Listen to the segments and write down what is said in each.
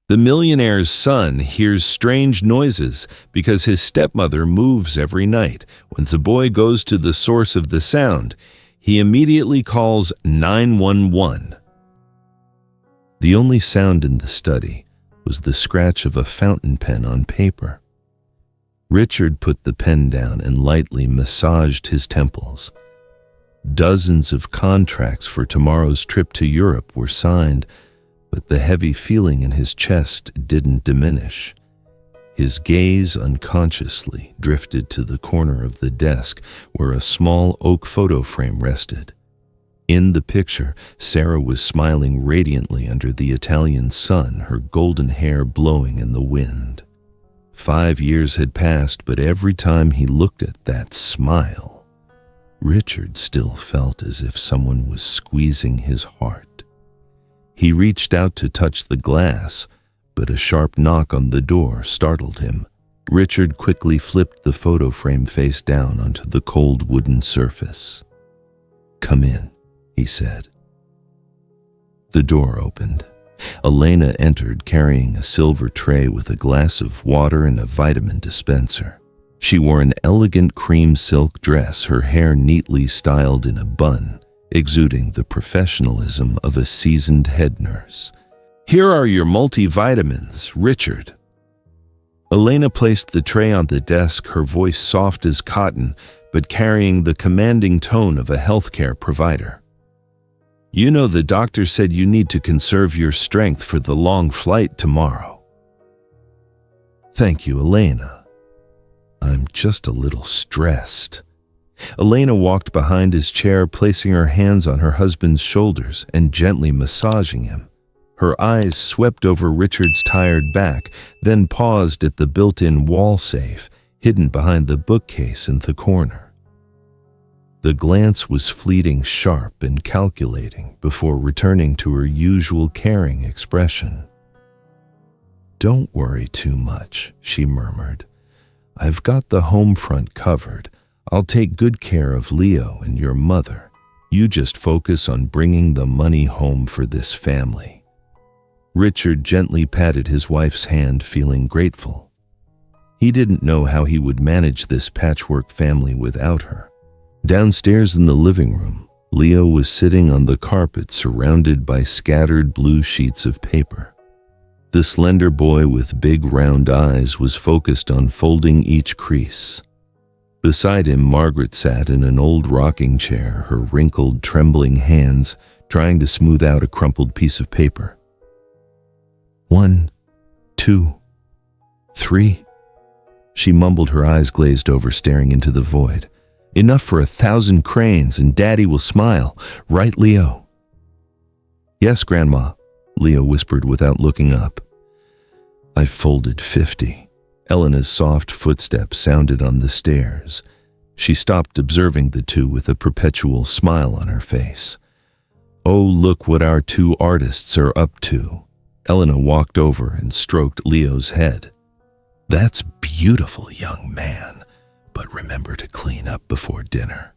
The millionaire's son hears strange noises because his stepmother moves every night. When the boy goes to the source of the sound, he immediately calls 911. The only sound in the study was the scratch of a fountain pen on paper. Richard put the pen down and lightly massaged his temples. Dozens of contracts for tomorrow's trip to Europe were signed, but the heavy feeling in his chest didn't diminish. His gaze unconsciously drifted to the corner of the desk where a small oak photo frame rested. In the picture, Sarah was smiling radiantly under the Italian sun, her golden hair blowing in the wind. 5 years had passed, but every time he looked at that smile, Richard still felt as if someone was squeezing his heart. He reached out to touch the glass, but a sharp knock on the door startled him. Richard quickly flipped the photo frame face down onto the cold wooden surface. "Come in," he said. The door opened. Elena entered carrying a silver tray with a glass of water and a vitamin dispenser. She wore an elegant cream silk dress, her hair neatly styled in a bun, exuding the professionalism of a seasoned head nurse. "Here are your multivitamins, Richard." Elena placed the tray on the desk, her voice soft as cotton, but carrying the commanding tone of a healthcare provider. "You know, the doctor said you need to conserve your strength for the long flight tomorrow." "Thank you, Elena. I'm just a little stressed." Elena walked behind his chair, placing her hands on her husband's shoulders and gently massaging him. Her eyes swept over Richard's tired back, then paused at the built-in wall safe, hidden behind the bookcase in the corner. The glance was fleeting, sharp and calculating, before returning to her usual caring expression. "Don't worry too much," she murmured. "I've got the home front covered. I'll take good care of Leo and your mother. You just focus on bringing the money home for this family." Richard gently patted his wife's hand, feeling grateful. He didn't know how he would manage this patchwork family without her. Downstairs in the living room, Leo was sitting on the carpet surrounded by scattered blue sheets of paper. The slender boy with big round eyes was focused on folding each crease. Beside him, Margaret sat in an old rocking chair, her wrinkled, trembling hands trying to smooth out a crumpled piece of paper. 1, 2, 3. She mumbled, her eyes glazed over, staring into the void. "Enough for 1,000 cranes and Daddy will smile. Right, Leo?" "Yes, Grandma," Leo whispered without looking up. "I've folded 50. Elena's soft footsteps sounded on the stairs. She stopped, observing the two with a perpetual smile on her face. "Oh, look what our two artists are up to." Elena walked over and stroked Leo's head. "That's beautiful, young man, but remember to clean up before dinner."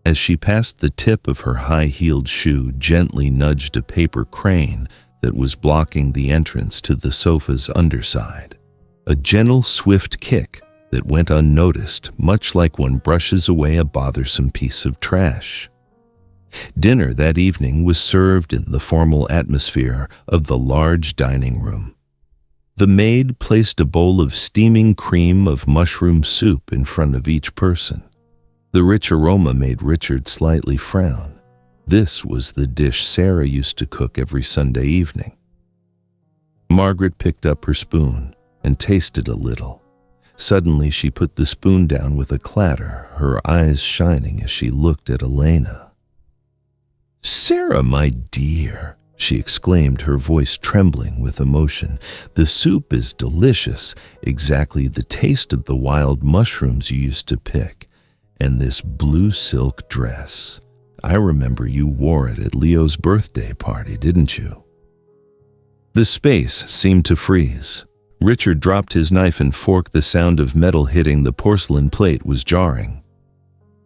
As she passed, the tip of her high-heeled shoe gently nudged a paper crane that was blocking the entrance to the sofa's underside. A gentle, swift kick that went unnoticed, much like one brushes away a bothersome piece of trash. Dinner that evening was served in the formal atmosphere of the large dining room. The maid placed a bowl of steaming cream of mushroom soup in front of each person. The rich aroma made Richard slightly frown. This was the dish Sarah used to cook every Sunday evening. Margaret picked up her spoon and tasted a little. Suddenly she put the spoon down with a clatter, her eyes shining as she looked at Elena. "Sarah, my dear," she exclaimed, her voice trembling with emotion. "The soup is delicious, exactly the taste of the wild mushrooms you used to pick. And this blue silk dress. I remember you wore it at Leo's birthday party, didn't you?" The space seemed to freeze. Richard dropped his knife and fork. The sound of metal hitting the porcelain plate was jarring.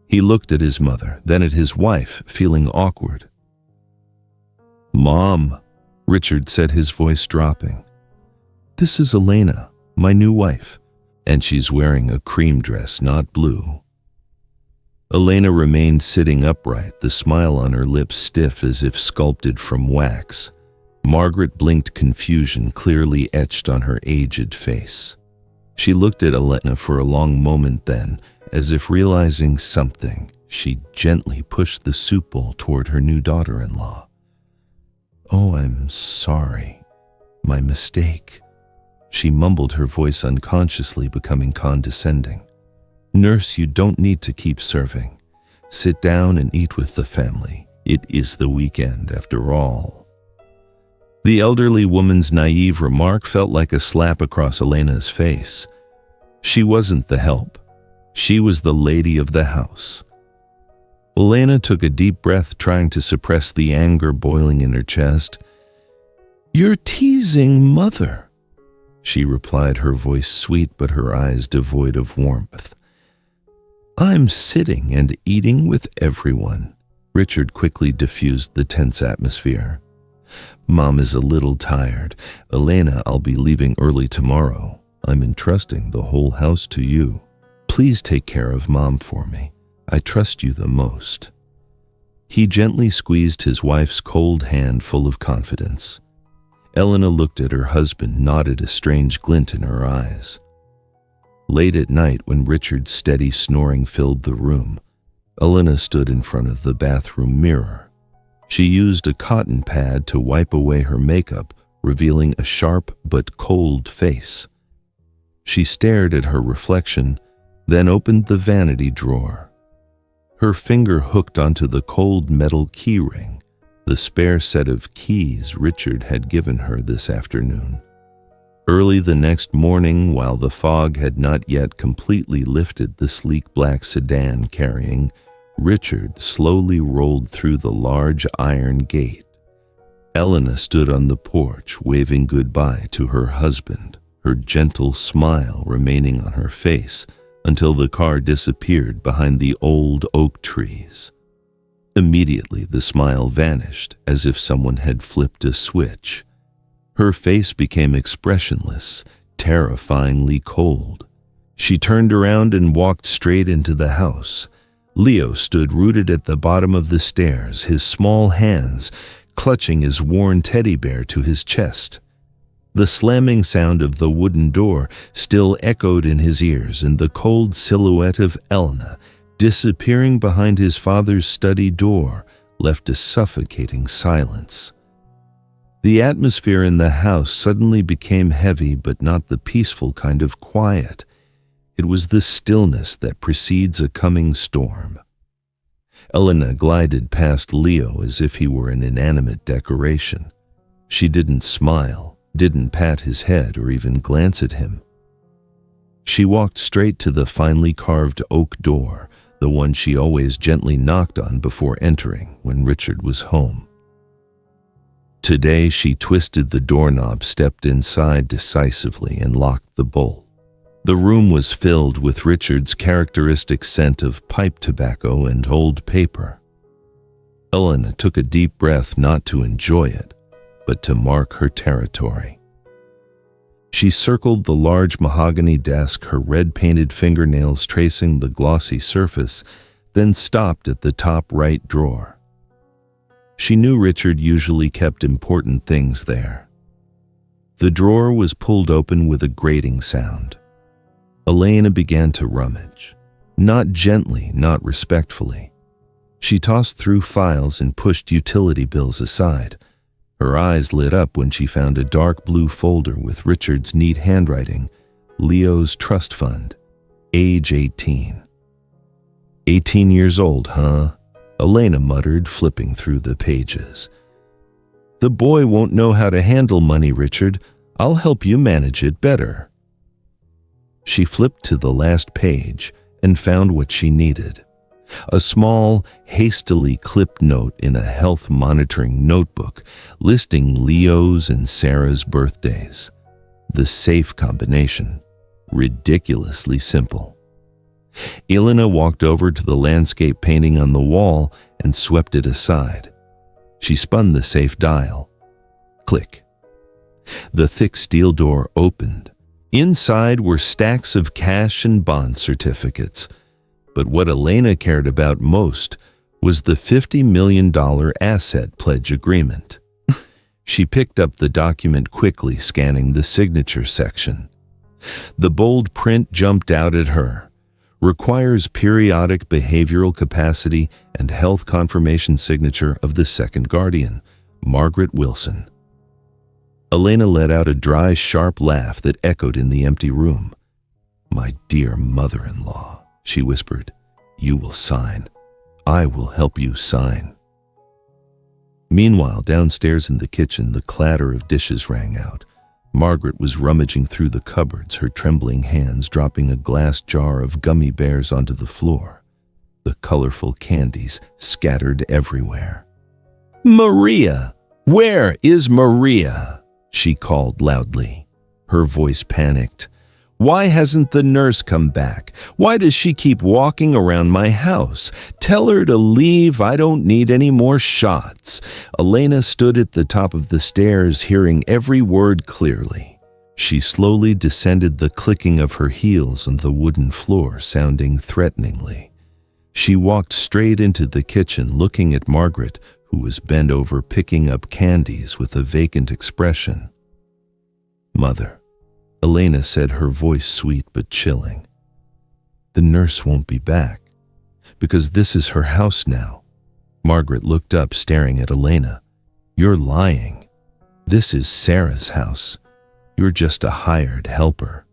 He looked at his mother, then at his wife, feeling awkward. "Mom," Richard said, his voice dropping. This is Elena, my new wife, and she's wearing a cream dress, not blue." Elena remained sitting upright, the smile on her lips stiff as if sculpted from wax. Margaret blinked, confusion clearly etched on her aged face. She looked at Elena for a long moment, then, as if realizing something, she gently pushed the soup bowl toward her new daughter-in-law. "Oh, I'm sorry. My mistake," she mumbled, her voice unconsciously becoming condescending. "Nurse, you don't need to keep serving. Sit down and eat with the family. It is the weekend, after all." The elderly woman's naive remark felt like a slap across Elena's face. She wasn't the help. She was the lady of the house. Elena took a deep breath, trying to suppress the anger boiling in her chest. "You're teasing Mother," she replied, her voice sweet but her eyes devoid of warmth. "I'm sitting and eating with everyone." Richard quickly diffused the tense atmosphere. "Mom is a little tired. Elena, I'll be leaving early tomorrow. I'm entrusting the whole house to you. Please take care of Mom for me. I trust you the most." He gently squeezed his wife's cold hand full of confidence. Elena looked at her husband, nodded, a strange glint in her eyes. Late at night, when Richard's steady snoring filled the room, Elena stood in front of the bathroom mirror. She used a cotton pad to wipe away her makeup, revealing a sharp but cold face. She stared at her reflection, then opened the vanity drawer. Her finger hooked onto the cold metal key ring, the spare set of keys Richard had given her this afternoon. Early the next morning, while the fog had not yet completely lifted the sleek black sedan carrying, Richard slowly rolled through the large iron gate. Elena stood on the porch, waving goodbye to her husband, her gentle smile remaining on her face until the car disappeared behind the old oak trees. Immediately, the smile vanished, as if someone had flipped a switch. Her face became expressionless, terrifyingly cold. She turned around and walked straight into the house. Leo stood rooted at the bottom of the stairs, his small hands clutching his worn teddy bear to his chest. The slamming sound of the wooden door still echoed in his ears, and the cold silhouette of Elena disappearing behind his father's study door left a suffocating silence. The atmosphere in the house suddenly became heavy, but not the peaceful kind of quiet. It was the stillness that precedes a coming storm. Elena glided past Leo as if he were an inanimate decoration. She didn't smile, didn't pat his head, or even glance at him. She walked straight to the finely carved oak door, the one she always gently knocked on before entering when Richard was home. Today she twisted the doorknob, stepped inside decisively, and locked the bolt. The room was filled with Richard's characteristic scent of pipe tobacco and old paper. Elena took a deep breath, not to enjoy it, but to mark her territory. She circled the large mahogany desk, her red-painted fingernails tracing the glossy surface, then stopped at the top right drawer. She knew Richard usually kept important things there. The drawer was pulled open with a grating sound. Elena began to rummage, not gently, not respectfully. She tossed through files and pushed utility bills aside. Her eyes lit up when she found a dark blue folder with Richard's neat handwriting, Leo's Trust Fund, age 18. 18 years old, huh? Elena muttered, flipping through the pages. "The boy won't know how to handle money, Richard. I'll help you manage it better." She flipped to the last page and found what she needed. A small, hastily clipped note in a health monitoring notebook listing Leo's and Sarah's birthdays. The safe combination. Ridiculously simple. Elena walked over to the landscape painting on the wall and swept it aside. She spun the safe dial. Click. The thick steel door opened. Inside were stacks of cash and bond certificates. But what Elena cared about most was the $50 million asset pledge agreement. She picked up the document quickly, scanning the signature section. The bold print jumped out at her. Requires periodic behavioral capacity and health confirmation signature of the second guardian, Margaret Wilson. Elena let out a dry, sharp laugh that echoed in the empty room. "My dear mother-in-law," she whispered, "you will sign. I will help you sign." Meanwhile, downstairs in the kitchen, the clatter of dishes rang out. Margaret was rummaging through the cupboards, her trembling hands dropping a glass jar of gummy bears onto the floor. The colorful candies scattered everywhere. "Maria! Where is Maria?" she called loudly. Her voice panicked. "Why hasn't the nurse come back? Why does she keep walking around my house? Tell her to leave. I don't need any more shots." Elena stood at the top of the stairs, hearing every word clearly. She slowly descended, the clicking of her heels on the wooden floor sounding threateningly. She walked straight into the kitchen, looking at Margaret, who was bent over picking up candies with a vacant expression. "Mother," Elena said, her voice sweet but chilling. "The nurse won't be back, because this is her house now." Margaret looked up, staring at Elena. "You're lying. This is Sarah's house. You're just a hired helper."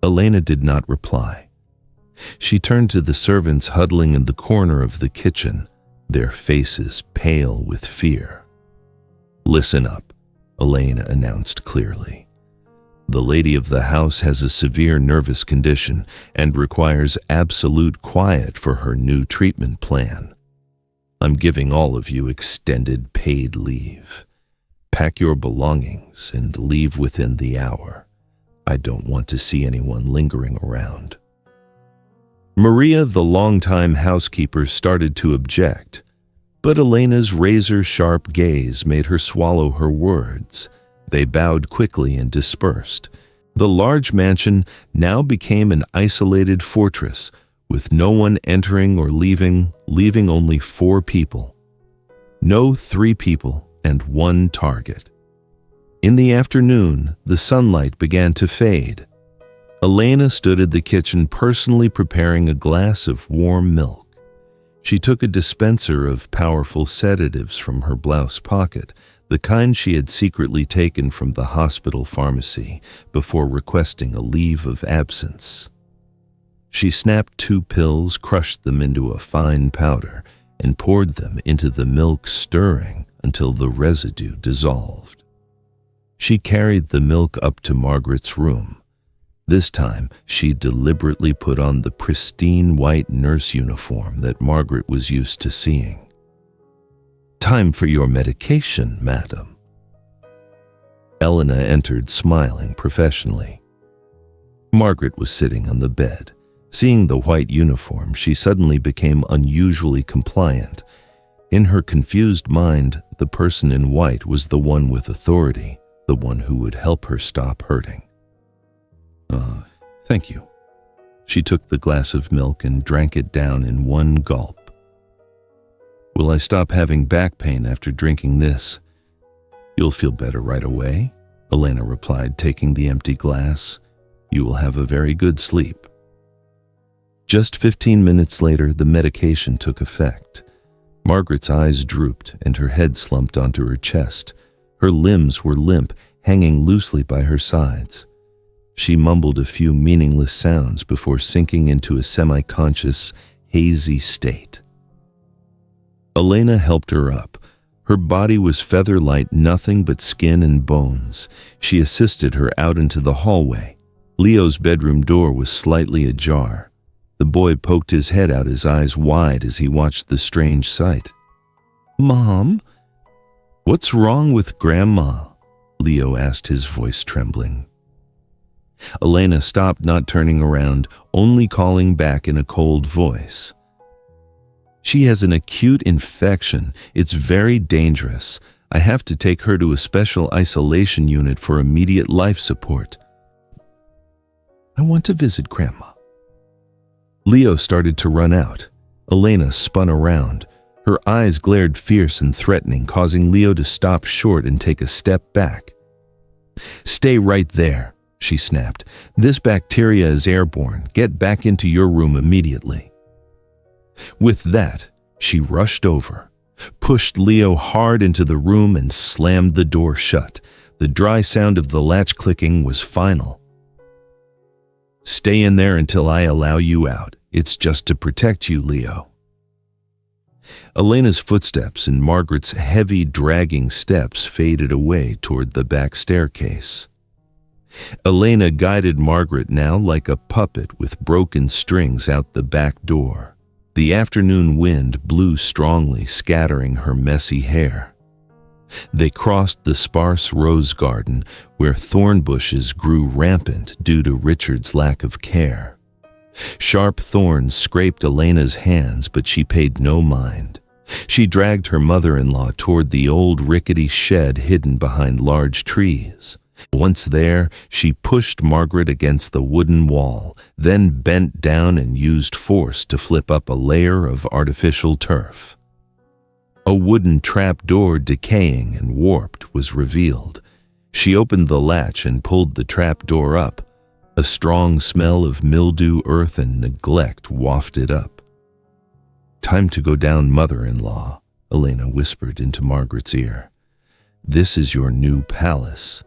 Elena did not reply. She turned to the servants huddling in the corner of the kitchen, their faces pale with fear. "Listen up," Elena announced clearly. "The lady of the house has a severe nervous condition and requires absolute quiet for her new treatment plan. I'm giving all of you extended paid leave. Pack your belongings and leave within the hour. I don't want to see anyone lingering around." Maria, the longtime housekeeper, started to object, but Elena's razor-sharp gaze made her swallow her words. They bowed quickly and dispersed. The large mansion now became an isolated fortress, with no one entering or leaving only 4 people. No 3 people and 1 target. In the afternoon, the sunlight began to fade. Elena stood at the kitchen, personally preparing a glass of warm milk. She took a dispenser of powerful sedatives from her blouse pocket, the kind she had secretly taken from the hospital pharmacy before requesting a leave of absence. She snapped 2 pills, crushed them into a fine powder, and poured them into the milk, stirring until the residue dissolved. She carried the milk up to Margaret's room. This time, she deliberately put on the pristine white nurse uniform that Margaret was used to seeing. "Time for your medication, madam." Elena entered, smiling professionally. Margaret was sitting on the bed. Seeing the white uniform, she suddenly became unusually compliant. In her confused mind, the person in white was the one with authority, the one who would help her stop hurting. Thank you." She took the glass of milk and drank it down in one gulp. "Will I stop having back pain after drinking this?" "You'll feel better right away," Elena replied, taking the empty glass. "You will have a very good sleep." Just 15 minutes later, the medication took effect. Margaret's eyes drooped and her head slumped onto her chest. Her limbs were limp, hanging loosely by her sides. She mumbled a few meaningless sounds before sinking into a semi-conscious, hazy state. Elena helped her up. Her body was feather-light, nothing but skin and bones. She assisted her out into the hallway. Leo's bedroom door was slightly ajar. The boy poked his head out, his eyes wide as he watched the strange sight. "Mom?" "What's wrong with Grandma?" Leo asked, his voice trembling. Elena stopped, not turning around, only calling back in a cold voice. "She has an acute infection. It's very dangerous. I have to take her to a special isolation unit for immediate life support. I want to visit Grandma. Leo started to run out. Elena spun around. Her eyes glared fierce and threatening, causing Leo to stop short and take a step back. Stay right there, she snapped. This bacteria is airborne. Get back into your room immediately. With that, she rushed over, pushed Leo hard into the room and slammed the door shut. The dry sound of the latch clicking was final. Stay in there until I allow you out. It's just to protect you, Leo. Elena's footsteps and Margaret's heavy, dragging steps faded away toward the back staircase. Elena guided Margaret now like a puppet with broken strings out the back door. The afternoon wind blew strongly, scattering her messy hair. They crossed the sparse rose garden where thorn bushes grew rampant due to Richard's lack of care. Sharp thorns scraped Elena's hands, but she paid no mind. She dragged her mother-in-law toward the old rickety shed hidden behind large trees. Once there, she pushed Margaret against the wooden wall, then bent down and used force to flip up a layer of artificial turf. A wooden trap door, decaying and warped, was revealed. She opened the latch and pulled the trap door up. A strong smell of mildew, earth, and neglect wafted up. Time to go down, mother-in-law, Elena whispered into Margaret's ear. This is your new palace.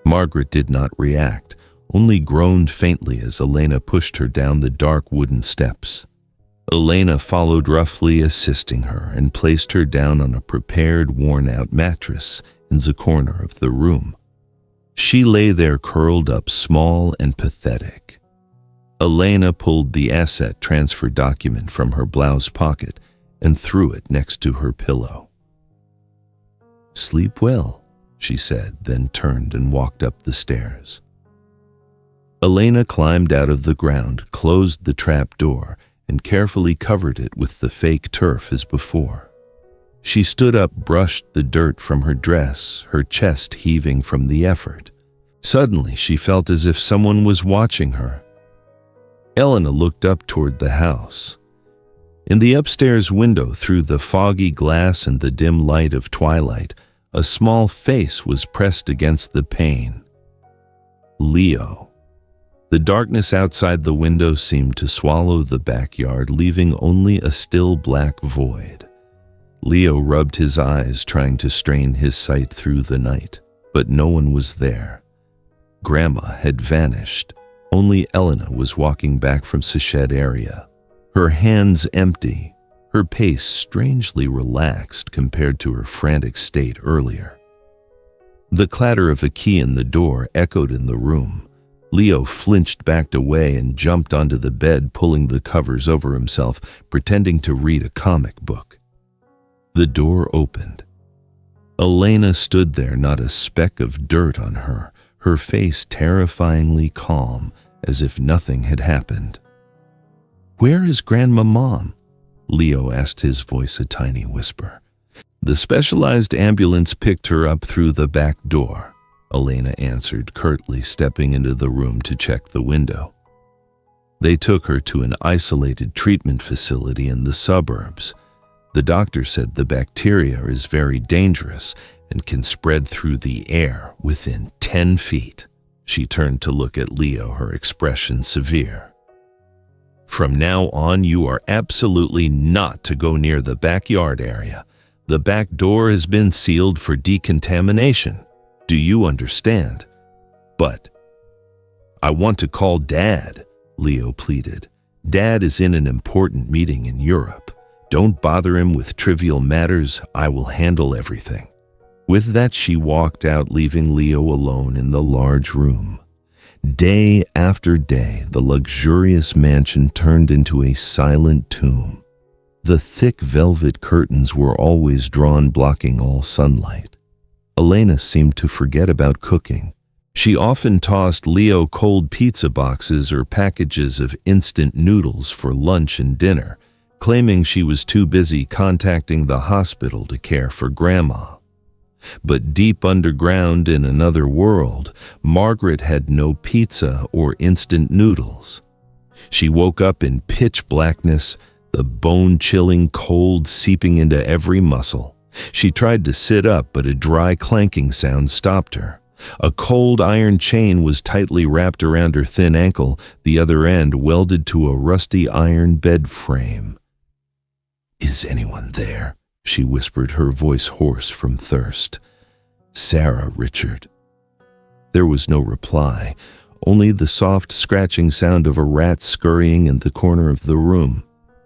Margaret did not react, only groaned faintly as Elena pushed her down the dark wooden steps. Elena followed roughly, assisting her, and placed her down on a prepared, worn-out mattress in the corner of the room. She lay there curled up, small and pathetic. Elena pulled the asset transfer document from her blouse pocket and threw it next to her pillow. Sleep well, she said, then turned and walked up the stairs. Elena climbed out of the ground, closed the trap door, and carefully covered it with the fake turf as before. She stood up, brushed the dirt from her dress, her chest heaving from the effort. Suddenly, she felt as if someone was watching her. Elena looked up toward the house. In the upstairs window, through the foggy glass and the dim light of twilight, a small face was pressed against the pane. Leo. The darkness outside the window seemed to swallow the backyard, leaving only a still black void. Leo rubbed his eyes, trying to strain his sight through the night, but no one was there. Grandma had vanished. Only Elena was walking back from the shed area, her hands empty, her pace strangely relaxed compared to her frantic state earlier. The clatter of a key in the door echoed in the room. Leo flinched, backed away, and jumped onto the bed, pulling the covers over himself, pretending to read a comic book. The door opened. Elena stood there, not a speck of dirt on her, her face terrifyingly calm, as if nothing had happened. "Where is Grandma Mom?" Leo asked, his voice a tiny whisper. "The specialized ambulance picked her up through the back door," Elena answered curtly, stepping into the room to check the window. "They took her to an isolated treatment facility in the suburbs. The doctor said the bacteria is very dangerous and can spread through the air within 10 feet. She turned to look at Leo, her expression severe. "From now on, you are absolutely not to go near the backyard area. The back door has been sealed for decontamination. Do you understand?" "But I want to call Dad," Leo pleaded. "Dad is in an important meeting in Europe. Don't bother him with trivial matters. I will handle everything." With that, she walked out, leaving Leo alone in the large room. Day after day, the luxurious mansion turned into a silent tomb. The thick velvet curtains were always drawn, blocking all sunlight. Elena seemed to forget about cooking. She often tossed Leo cold pizza boxes or packages of instant noodles for lunch and dinner, claiming she was too busy contacting the hospital to care for Grandma. But deep underground in another world, Margaret had no pizza or instant noodles. She woke up in pitch blackness, the bone-chilling cold seeping into every muscle. She tried to sit up, but a dry clanking sound stopped her. A cold iron chain was tightly wrapped around her thin ankle, the other end welded to a rusty iron bed frame. "Is anyone there?" she whispered, her voice hoarse from thirst. "Sarah, Richard." There was no reply, only the soft scratching sound of a rat scurrying in the corner of the room.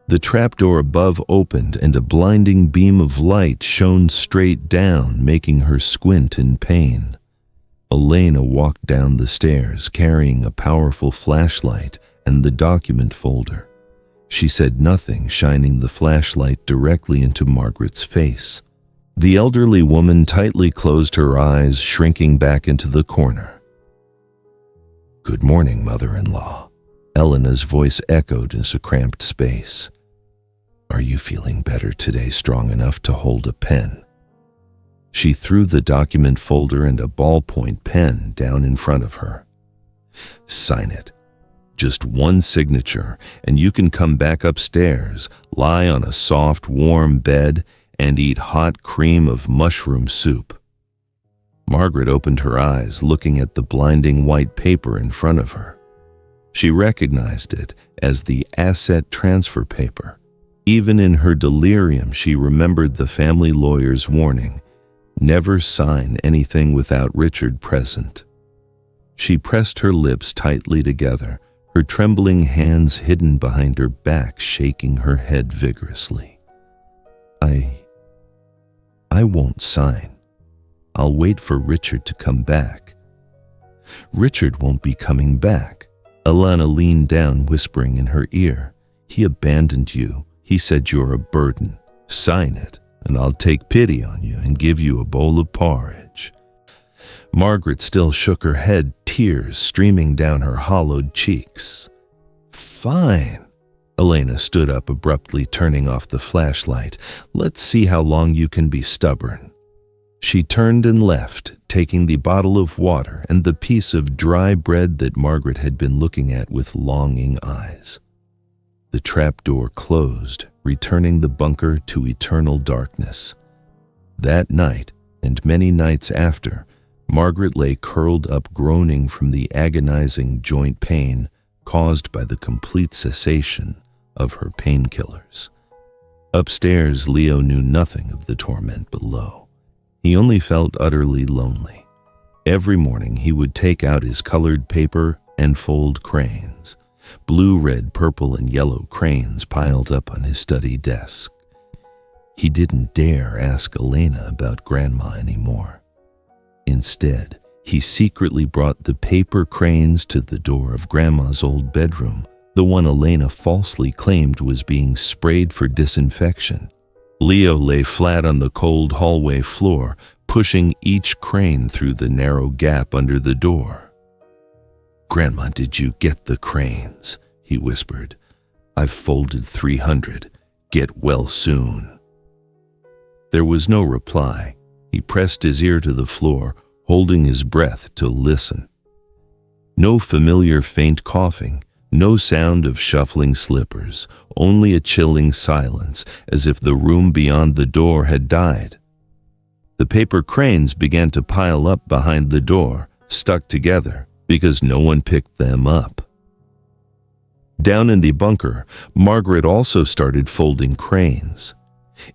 The trapdoor above opened, and a blinding beam of light shone straight down, making her squint in pain. Elena walked down the stairs, carrying a powerful flashlight and the document folder. She said nothing, shining the flashlight directly into Margaret's face. The elderly woman tightly closed her eyes, shrinking back into the corner. "Good morning, mother-in-law." Elena's voice echoed in a cramped space. "Are you feeling better today, strong enough to hold a pen?" She threw the document folder and a ballpoint pen down in front of her. "Sign it. Just one signature, and you can come back upstairs, lie on a soft, warm bed, and eat hot cream of mushroom soup." Margaret opened her eyes, looking at the blinding white paper in front of her. She recognized it as the asset transfer paper. Even in her delirium, she remembered the family lawyer's warning, never sign anything without Richard present. She pressed her lips tightly together, her trembling hands hidden behind her back, shaking her head vigorously. I won't sign. I'll wait for Richard to come back." "Richard won't be coming back." Elena leaned down, whispering in her ear. "He abandoned you. He said you're a burden. Sign it, and I'll take pity on you and give you a bowl of porridge." Margaret still shook her head, tears streaming down her hollowed cheeks. "Fine." Elena stood up abruptly, turning off the flashlight. "Let's see how long you can be stubborn." She turned and left, taking the bottle of water and the piece of dry bread that Margaret had been looking at with longing eyes. The trapdoor closed, returning the bunker to eternal darkness. That night, and many nights after, Margaret lay curled up, groaning from the agonizing joint pain caused by the complete cessation of her painkillers. Upstairs, Leo knew nothing of the torment below. He only felt utterly lonely. Every morning he would take out his colored paper and fold crayons. Blue, red, purple, and yellow crayons piled up on his study desk. He didn't dare ask Elena about Grandma anymore. Instead, he secretly brought the paper crayons to the door of Grandma's old bedroom, the one Elena falsely claimed was being sprayed for disinfection. Leo lay flat on the cold hallway floor, pushing each crane through the narrow gap under the door. "Grandma, did you get the cranes?" he whispered. "I've folded 300. Get well soon." There was no reply. He pressed his ear to the floor, holding his breath to listen. No familiar faint coughing, no sound of shuffling slippers, only a chilling silence, as if the room beyond the door had died. The paper cranes began to pile up behind the door, stuck together, because no one picked them up. Down in the bunker, Margaret also started folding cranes.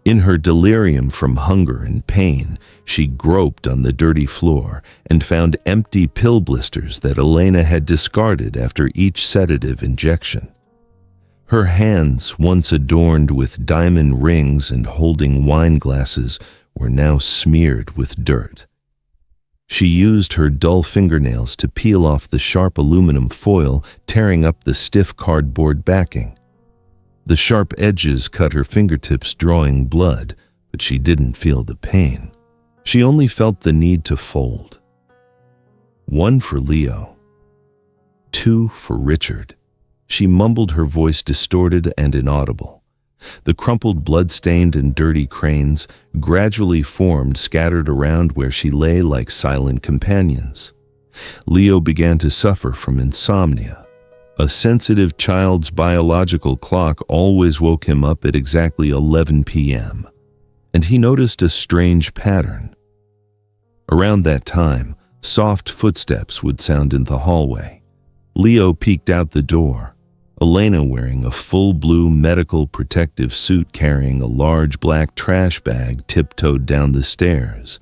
In her delirium from hunger and pain, she groped on the dirty floor and found empty pill blisters that Elena had discarded after each sedative injection. Her hands, once adorned with diamond rings and holding wine glasses, were now smeared with dirt. She used her dull fingernails to peel off the sharp aluminum foil, tearing up the stiff cardboard backing. The sharp edges cut her fingertips, drawing blood, but she didn't feel the pain. She only felt the need to fold. 1 for Leo. 2 for Richard. She mumbled, her voice distorted and inaudible. The crumpled, blood-stained, and dirty cranes gradually formed scattered around where she lay like silent companions. Leo began to suffer from insomnia. A sensitive child's biological clock always woke him up at exactly 11 p.m., and he noticed a strange pattern. Around that time, soft footsteps would sound in the hallway. Leo peeked out the door. Elena, wearing a full blue medical protective suit carrying a large black trash bag, tiptoed down the stairs.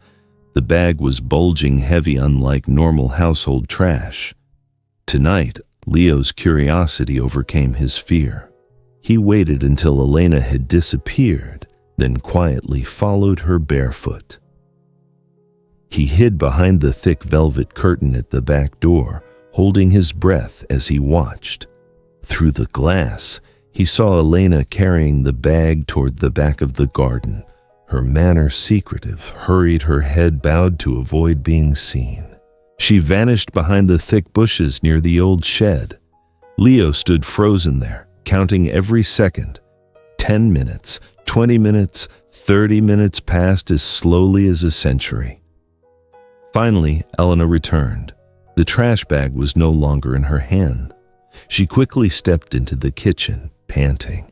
The bag was bulging heavy, unlike normal household trash. Tonight, Leo's curiosity overcame his fear. He waited until Elena had disappeared, then quietly followed her barefoot. He hid behind the thick velvet curtain at the back door, holding his breath as he watched. Through the glass, he saw Elena carrying the bag toward the back of the garden. Her manner secretive, hurried, her head bowed to avoid being seen. She vanished behind the thick bushes near the old shed. Leo stood frozen there, counting every second. 10 minutes, 20 minutes, 30 minutes passed as slowly as a century. Finally, Elena returned. The trash bag was no longer in her hand. She quickly stepped into the kitchen, panting.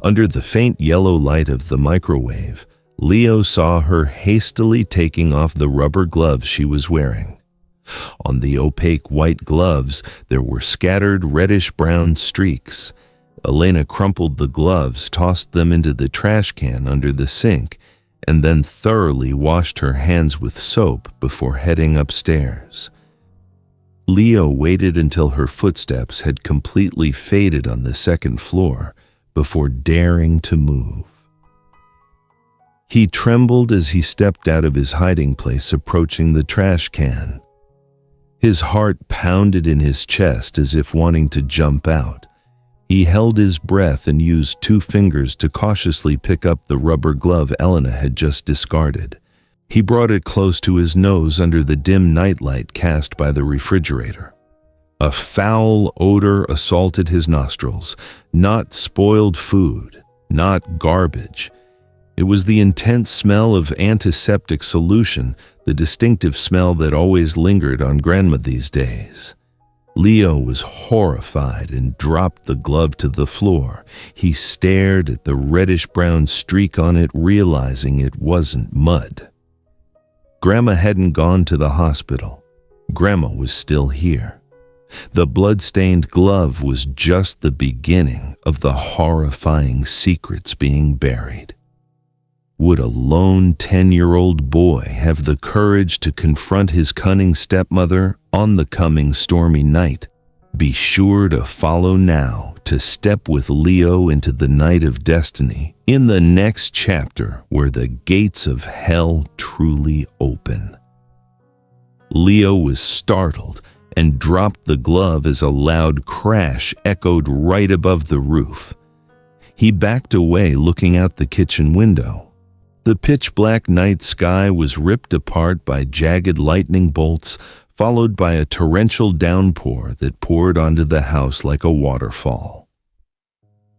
Under the faint yellow light of the microwave, Leo saw her hastily taking off the rubber gloves she was wearing. On the opaque white gloves, there were scattered reddish-brown streaks. Elena crumpled the gloves, tossed them into the trash can under the sink, and then thoroughly washed her hands with soap before heading upstairs. Leo waited until her footsteps had completely faded on the second floor before daring to move. He trembled as he stepped out of his hiding place, approaching the trash can. His heart pounded in his chest as if wanting to jump out. He held his breath and used 2 fingers to cautiously pick up the rubber glove Elena had just discarded. He brought it close to his nose under the dim nightlight cast by the refrigerator. A foul odor assaulted his nostrils, not spoiled food, not garbage. It was the intense smell of antiseptic solution, the distinctive smell that always lingered on Grandma these days. Leo was horrified and dropped the glove to the floor. He stared at the reddish-brown streak on it, realizing it wasn't mud. Grandma hadn't gone to the hospital. Grandma was still here. The blood-stained glove was just the beginning of the horrifying secrets being buried. Would a lone 10-year-old boy have the courage to confront his cunning stepmother on the coming stormy night? Be sure to follow now to step with Leo into the night of destiny in the next chapter where the gates of hell truly open. Leo was startled and dropped the glove as a loud crash echoed right above the roof. He backed away, looking out the kitchen window. The pitch-black night sky was ripped apart by jagged lightning bolts, followed by a torrential downpour that poured onto the house like a waterfall.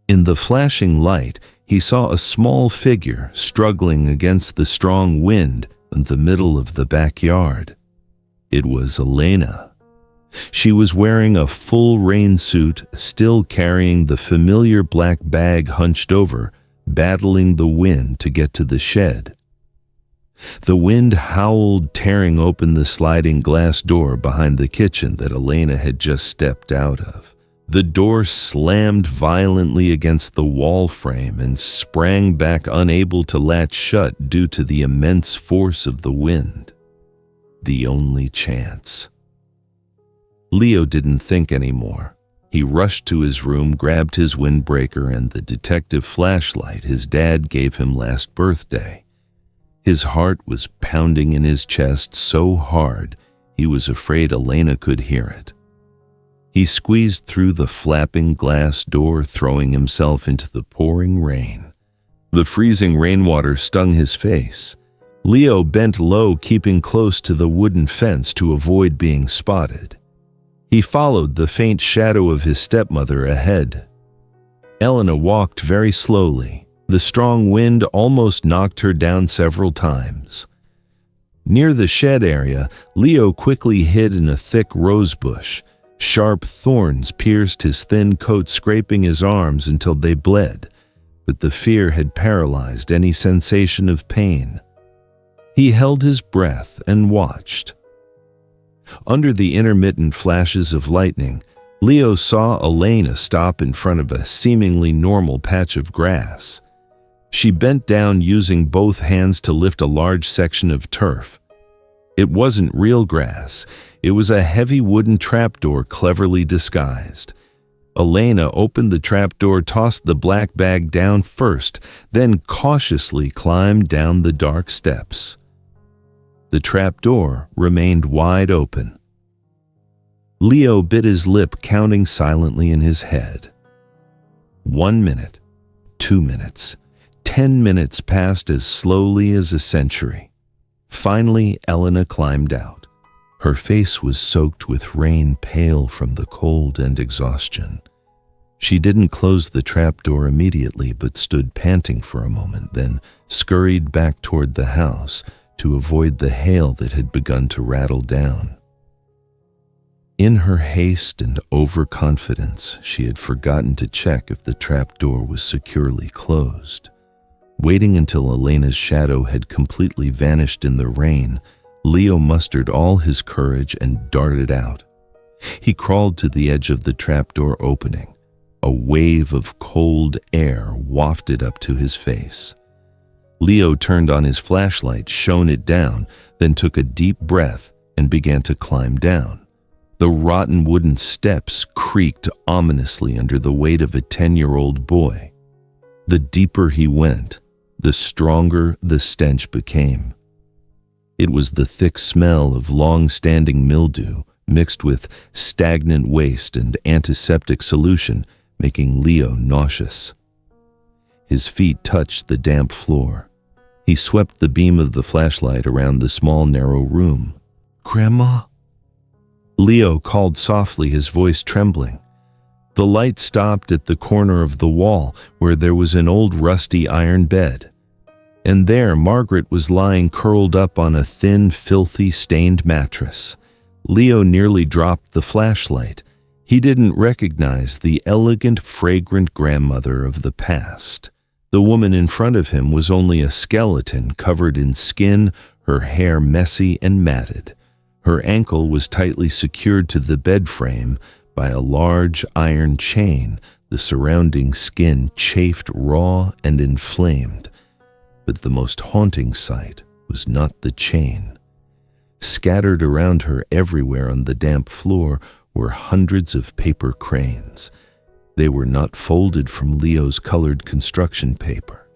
In the flashing light, he saw a small figure struggling against the strong wind in the middle of the backyard. It was Elena. She was wearing a full rain suit, still carrying the familiar black bag hunched over, battling the wind to get to the shed. The wind howled, tearing open the sliding glass door behind the kitchen that Elena had just stepped out of. The door slammed violently against the wall frame and sprang back, unable to latch shut due to the immense force of the wind. The only chance. Leo didn't think anymore. He rushed to his room, grabbed his windbreaker and the detective flashlight his dad gave him last birthday. His heart was pounding in his chest so hard he was afraid Elena could hear it. He squeezed through the flapping glass door, throwing himself into the pouring rain. The freezing rainwater stung his face. Leo bent low, keeping close to the wooden fence to avoid being spotted. He followed the faint shadow of his stepmother ahead. Elena walked very slowly. The strong wind almost knocked her down several times. Near the shed area, Leo quickly hid in a thick rose bush. Sharp thorns pierced his thin coat, scraping his arms until they bled, but the fear had paralyzed any sensation of pain. He held his breath and watched. Under the intermittent flashes of lightning, Leo saw Elena stop in front of a seemingly normal patch of grass. She bent down using both hands to lift a large section of turf. It wasn't real grass. It was a heavy wooden trapdoor cleverly disguised. Elena opened the trapdoor, tossed the black bag down first, then cautiously climbed down the dark steps. The trapdoor remained wide open. Leo bit his lip, counting silently in his head. 1 minute, 2 minutes, 10 minutes passed as slowly as a century. Finally, Elena climbed out. Her face was soaked with rain, pale from the cold and exhaustion. She didn't close the trapdoor immediately, but stood panting for a moment, then scurried back toward the house to avoid the hail that had begun to rattle down. In her haste and overconfidence, she had forgotten to check if the trapdoor was securely closed. Waiting until Elena's shadow had completely vanished in the rain, Leo mustered all his courage and darted out. He crawled to the edge of the trapdoor opening. A wave of cold air wafted up to his face. Leo turned on his flashlight, shone it down, then took a deep breath and began to climb down. The rotten wooden steps creaked ominously under the weight of a 10-year-old boy. The deeper he went, the stronger the stench became. It was the thick smell of long-standing mildew mixed with stagnant waste and antiseptic solution, making Leo nauseous. His feet touched the damp floor. He swept the beam of the flashlight around the small, narrow room. "Grandma?" Leo called softly, his voice trembling. The light stopped at the corner of the wall where there was an old rusty iron bed. And there Margaret was lying curled up on a thin, filthy, stained mattress. Leo nearly dropped the flashlight. He didn't recognize the elegant, fragrant grandmother of the past. The woman in front of him was only a skeleton covered in skin, her hair messy and matted. Her ankle was tightly secured to the bed frame by a large iron chain, the surrounding skin chafed raw and inflamed. But the most haunting sight was not the chain. Scattered around her everywhere on the damp floor were hundreds of paper cranes. They were not folded from Leo's colored construction paper.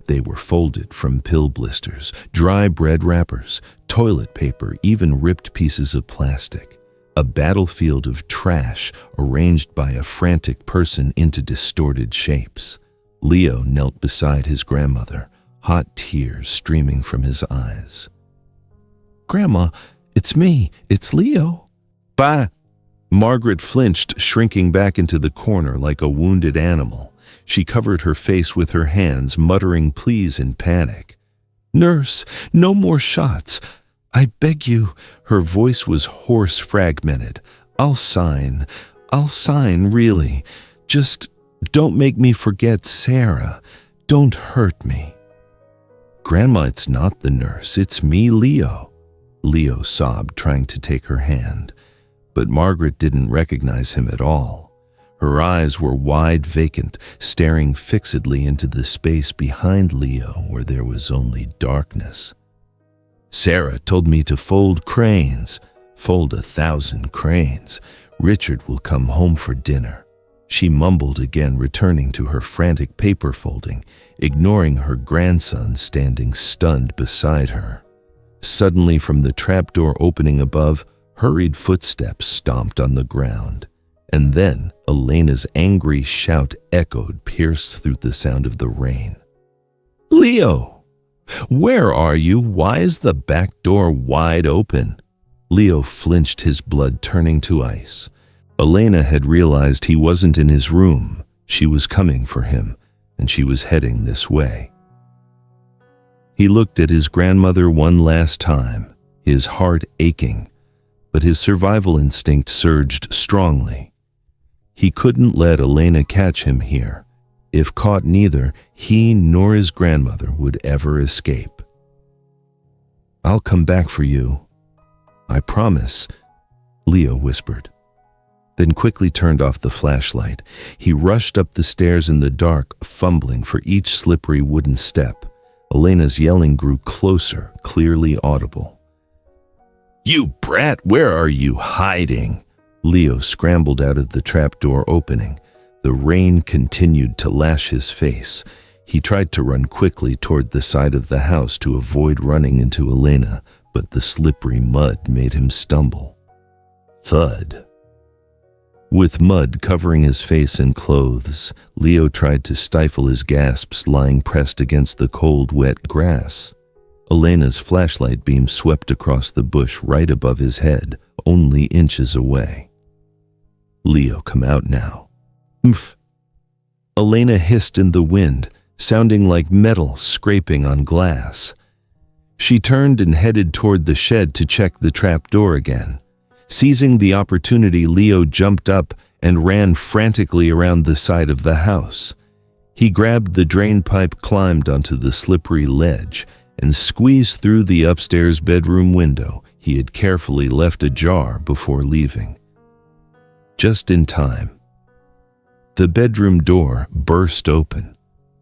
They were folded from pill blisters, dry bread wrappers, toilet paper, even ripped pieces of plastic. A battlefield of trash arranged by a frantic person into distorted shapes. Leo knelt beside his grandmother, hot tears streaming from his eyes. "Grandma, it's me. It's Leo." "Bah!" Margaret flinched, shrinking back into the corner like a wounded animal. She covered her face with her hands, muttering pleas in panic. "Nurse, no more shots. I beg you." Her voice was hoarse, fragmented. I'll sign, really. Just don't make me forget Sarah. Don't hurt me." "Grandma, it's not the nurse. It's me, Leo." Leo sobbed, trying to take her hand. But Margaret didn't recognize him at all. Her eyes were wide, vacant, staring fixedly into the space behind Leo where there was only darkness. "Sarah told me to fold cranes. Fold 1,000 cranes. Richard will come home for dinner." She mumbled again, returning to her frantic paper folding, ignoring her grandson standing stunned beside her. Suddenly, from the trapdoor opening above, hurried footsteps stomped on the ground. And then Elena's angry shout echoed, pierced through the sound of the rain. "Leo! Where are you? Why is the back door wide open?" Leo flinched, his blood turning to ice. Elena had realized he wasn't in his room. She was coming for him, and she was heading this way. He looked at his grandmother one last time, his heart aching, but his survival instinct surged strongly. He couldn't let Elena catch him here. If caught, neither he nor his grandmother would ever escape. "I'll come back for you. I promise," Leo whispered, then quickly turned off the flashlight. He rushed up the stairs in the dark, fumbling for each slippery wooden step. Elena's yelling grew closer, clearly audible. "You brat, where are you hiding?" Leo scrambled out of the trapdoor opening. The rain continued to lash his face. He tried to run quickly toward the side of the house to avoid running into Elena, but the slippery mud made him stumble. Thud. With mud covering his face and clothes, Leo tried to stifle his gasps, lying pressed against the cold, wet grass. Elena's flashlight beam swept across the bush right above his head, only inches away. "Leo, come out now." "Oomph." Elena hissed in the wind, sounding like metal scraping on glass. She turned and headed toward the shed to check the trap door again. Seizing the opportunity, Leo jumped up and ran frantically around the side of the house. He grabbed the drain pipe, climbed onto the slippery ledge, and squeezed through the upstairs bedroom window he had carefully left ajar before leaving. Just in time. The bedroom door burst open.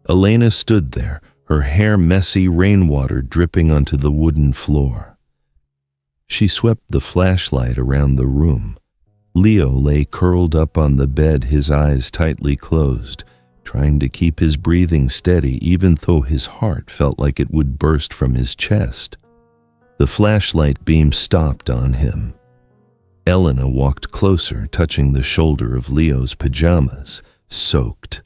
Elena stood there, her hair messy, rainwater dripping onto the wooden floor. She swept the flashlight around the room. Leo lay curled up on the bed, his eyes tightly closed, trying to keep his breathing steady even though his heart felt like it would burst from his chest. The flashlight beam stopped on him. Elena walked closer, touching the shoulder of Leo's pajamas, soaked.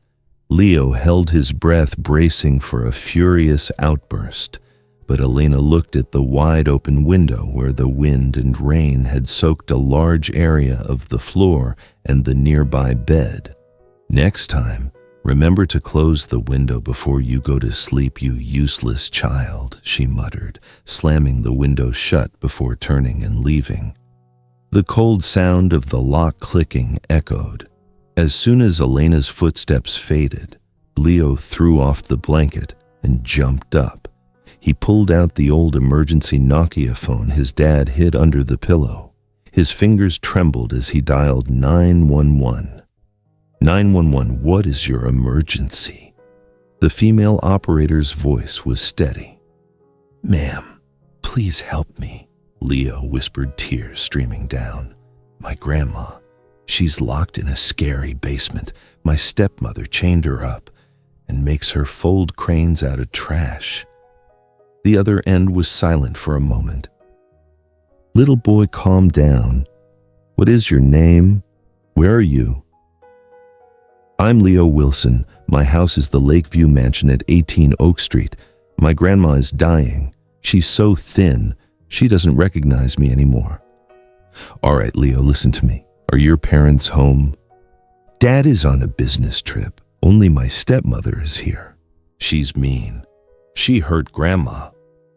Leo held his breath, bracing for a furious outburst. But Elena looked at the wide-open window where the wind and rain had soaked a large area of the floor and the nearby bed. "Next time, remember to close the window before you go to sleep, you useless child," she muttered, slamming the window shut before turning and leaving. The cold sound of the lock clicking echoed. As soon as Elena's footsteps faded, Leo threw off the blanket and jumped up. He pulled out the old emergency Nokia phone his dad hid under the pillow. His fingers trembled as he dialed 911. 911, what is your emergency? The female operator's voice was steady. "Ma'am, please help me," Leo whispered, tears streaming down. "My grandma, she's locked in a scary basement. My stepmother chained her up and makes her fold cranes out of trash." The other end was silent for a moment. "Little boy, calm down. What is your name? Where are you?" "I'm Leo Wilson. My house is the Lakeview Mansion at 18 Oak Street. My grandma is dying. She's so thin, she doesn't recognize me anymore." "All right, Leo, listen to me. Are your parents home?" "Dad is on a business trip. Only my stepmother is here. She's mean. She hurt Grandma."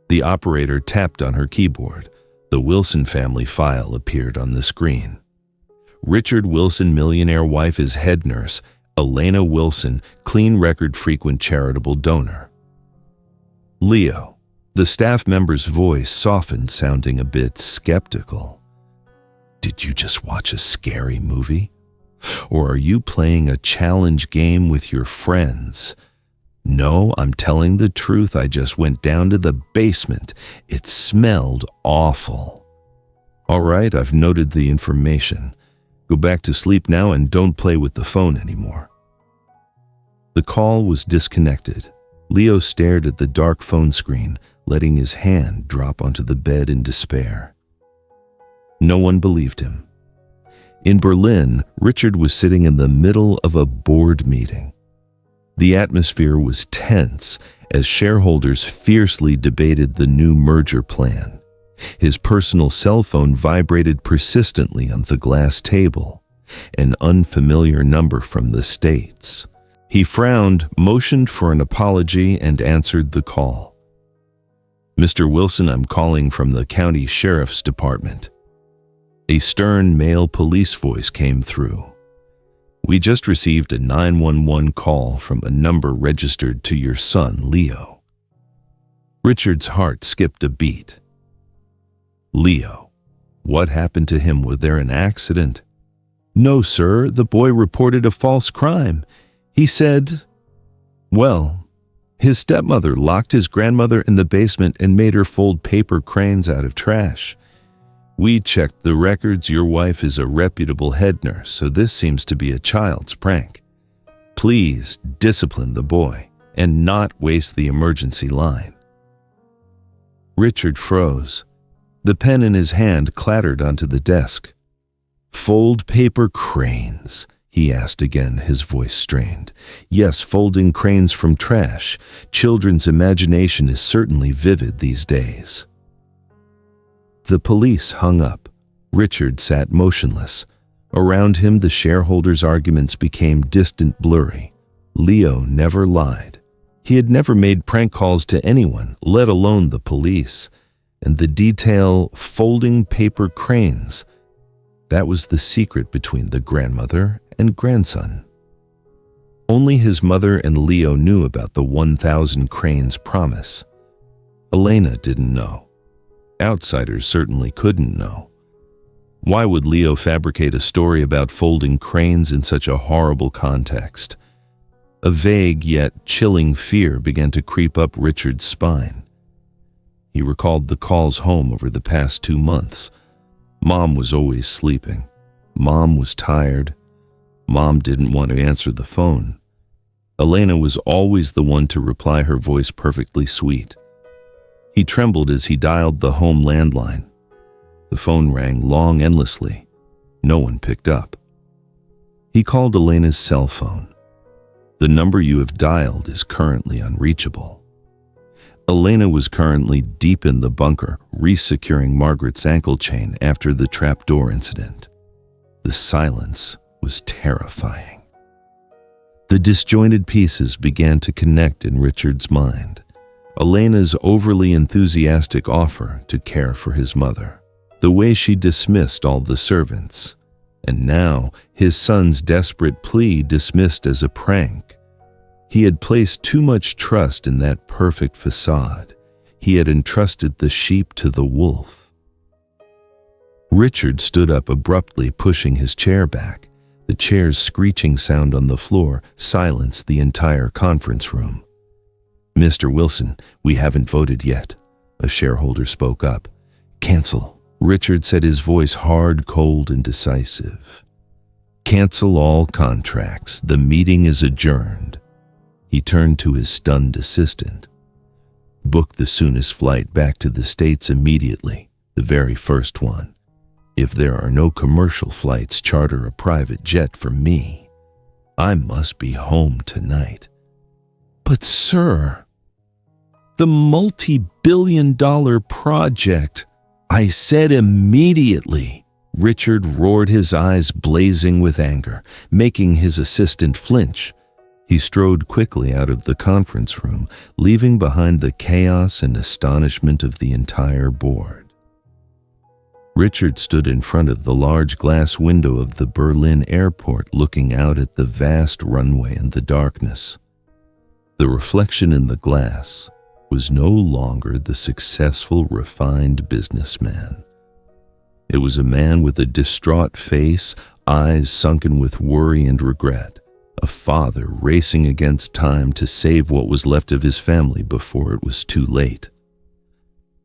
The operator tapped on her keyboard. The Wilson family file appeared on the screen. Richard Wilson, millionaire wife, is head nurse. Elena Wilson, clean record, frequent charitable donor. Leo. The staff member's voice softened, sounding a bit skeptical. "Did you just watch a scary movie? Or are you playing a challenge game with your friends?" "No, I'm telling the truth. I just went down to the basement. It smelled awful." "All right, I've noted the information. Go back to sleep now and don't play with the phone anymore." The call was disconnected. Leo stared at the dark phone screen, letting his hand drop onto the bed in despair. No one believed him. In Berlin, Richard was sitting in the middle of a board meeting. The atmosphere was tense as shareholders fiercely debated the new merger plan. His personal cell phone vibrated persistently on the glass table, an unfamiliar number from the States. He frowned, motioned for an apology, and answered the call. "Mr. Wilson, I'm calling from the county sheriff's department." A stern male police voice came through. "We just received a 911 call from a number registered to your son, Leo." Richard's heart skipped a beat. Leo. What happened to him? Was there an accident? "No, sir. The boy reported a false crime. He said, well, his stepmother locked his grandmother in the basement and made her fold paper cranes out of trash. We checked the records. Your wife is a reputable head nurse, so this seems to be a child's prank. Please discipline the boy and not waste the emergency line." Richard froze. The pen in his hand clattered onto the desk. "Fold paper cranes?" he asked again, his voice strained. "Yes, folding cranes from trash. Children's imagination is certainly vivid these days." The police hung up. Richard sat motionless. Around him, the shareholders' arguments became distant, blurry. Leo never lied. He had never made prank calls to anyone, let alone the police. And the detail, folding paper cranes, that was the secret between the grandmother and grandson. Only his mother and Leo knew about the 1,000 cranes promise. Elena didn't know. Outsiders certainly couldn't know. Why would Leo fabricate a story about folding cranes in such a horrible context? A vague yet chilling fear began to creep up Richard's spine. He recalled the calls home over the past 2 months. Mom was always sleeping. Mom was tired. Mom didn't want to answer the phone. Elena was always the one to reply, her voice perfectly sweet. He trembled as he dialed the home landline. The phone rang long, endlessly. No one picked up. He called Elena's cell phone. "The number you have dialed is currently unreachable." Elena was currently deep in the bunker, resecuring Margaret's ankle chain after the trapdoor incident. The silence was terrifying. The disjointed pieces began to connect in Richard's mind. Elena's overly enthusiastic offer to care for his mother, the way she dismissed all the servants, and now his son's desperate plea dismissed as a prank. He had placed too much trust in that perfect facade. He had entrusted the sheep to the wolf. Richard stood up abruptly, pushing his chair back. The chair's screeching sound on the floor silenced the entire conference room. "Mr. Wilson, we haven't voted yet," a shareholder spoke up. "Cancel," Richard said, his voice hard, cold, and decisive. "Cancel all contracts. The meeting is adjourned." He turned to his stunned assistant. "Book the soonest flight back to the States immediately, the very first one. If there are no commercial flights, charter a private jet for me. I must be home tonight." "But sir, the multi-billion-dollar project." "I said immediately," Richard roared, his eyes blazing with anger, making his assistant flinch. He strode quickly out of the conference room, leaving behind the chaos and astonishment of the entire board. Richard stood in front of the large glass window of the Berlin airport, looking out at the vast runway in the darkness. The reflection in the glass was no longer the successful, refined businessman. It was a man with a distraught face, eyes sunken with worry and regret, a father racing against time to save what was left of his family before it was too late.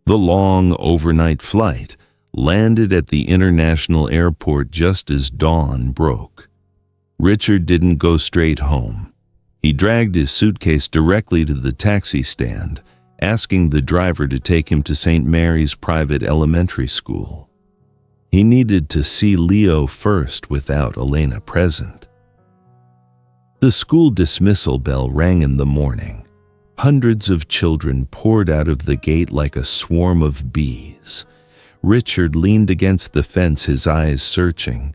The long overnight flight landed at the international airport just as dawn broke. Richard didn't go straight home. He dragged his suitcase directly to the taxi stand, asking the driver to take him to St. Mary's private elementary school. He needed to see Leo first without Elena present. The school dismissal bell rang in the morning. Hundreds of children poured out of the gate like a swarm of bees. Richard leaned against the fence, his eyes searching,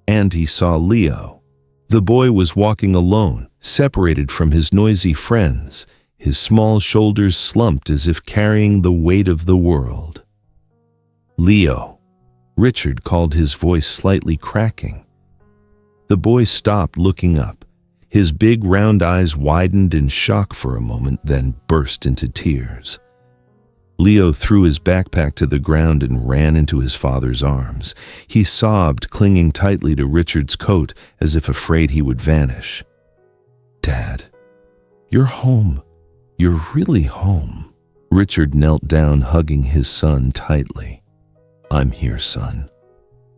and he saw Leo. The boy was walking alone, separated from his noisy friends, his small shoulders slumped as if carrying the weight of the world. "Leo," Richard called, his voice slightly cracking. The boy stopped, looking up. His big round eyes widened in shock for a moment, then burst into tears. Leo threw his backpack to the ground and ran into his father's arms. He sobbed, clinging tightly to Richard's coat as if afraid he would vanish. "Dad, you're home. You're really home." Richard knelt down, hugging his son tightly. "I'm here, son."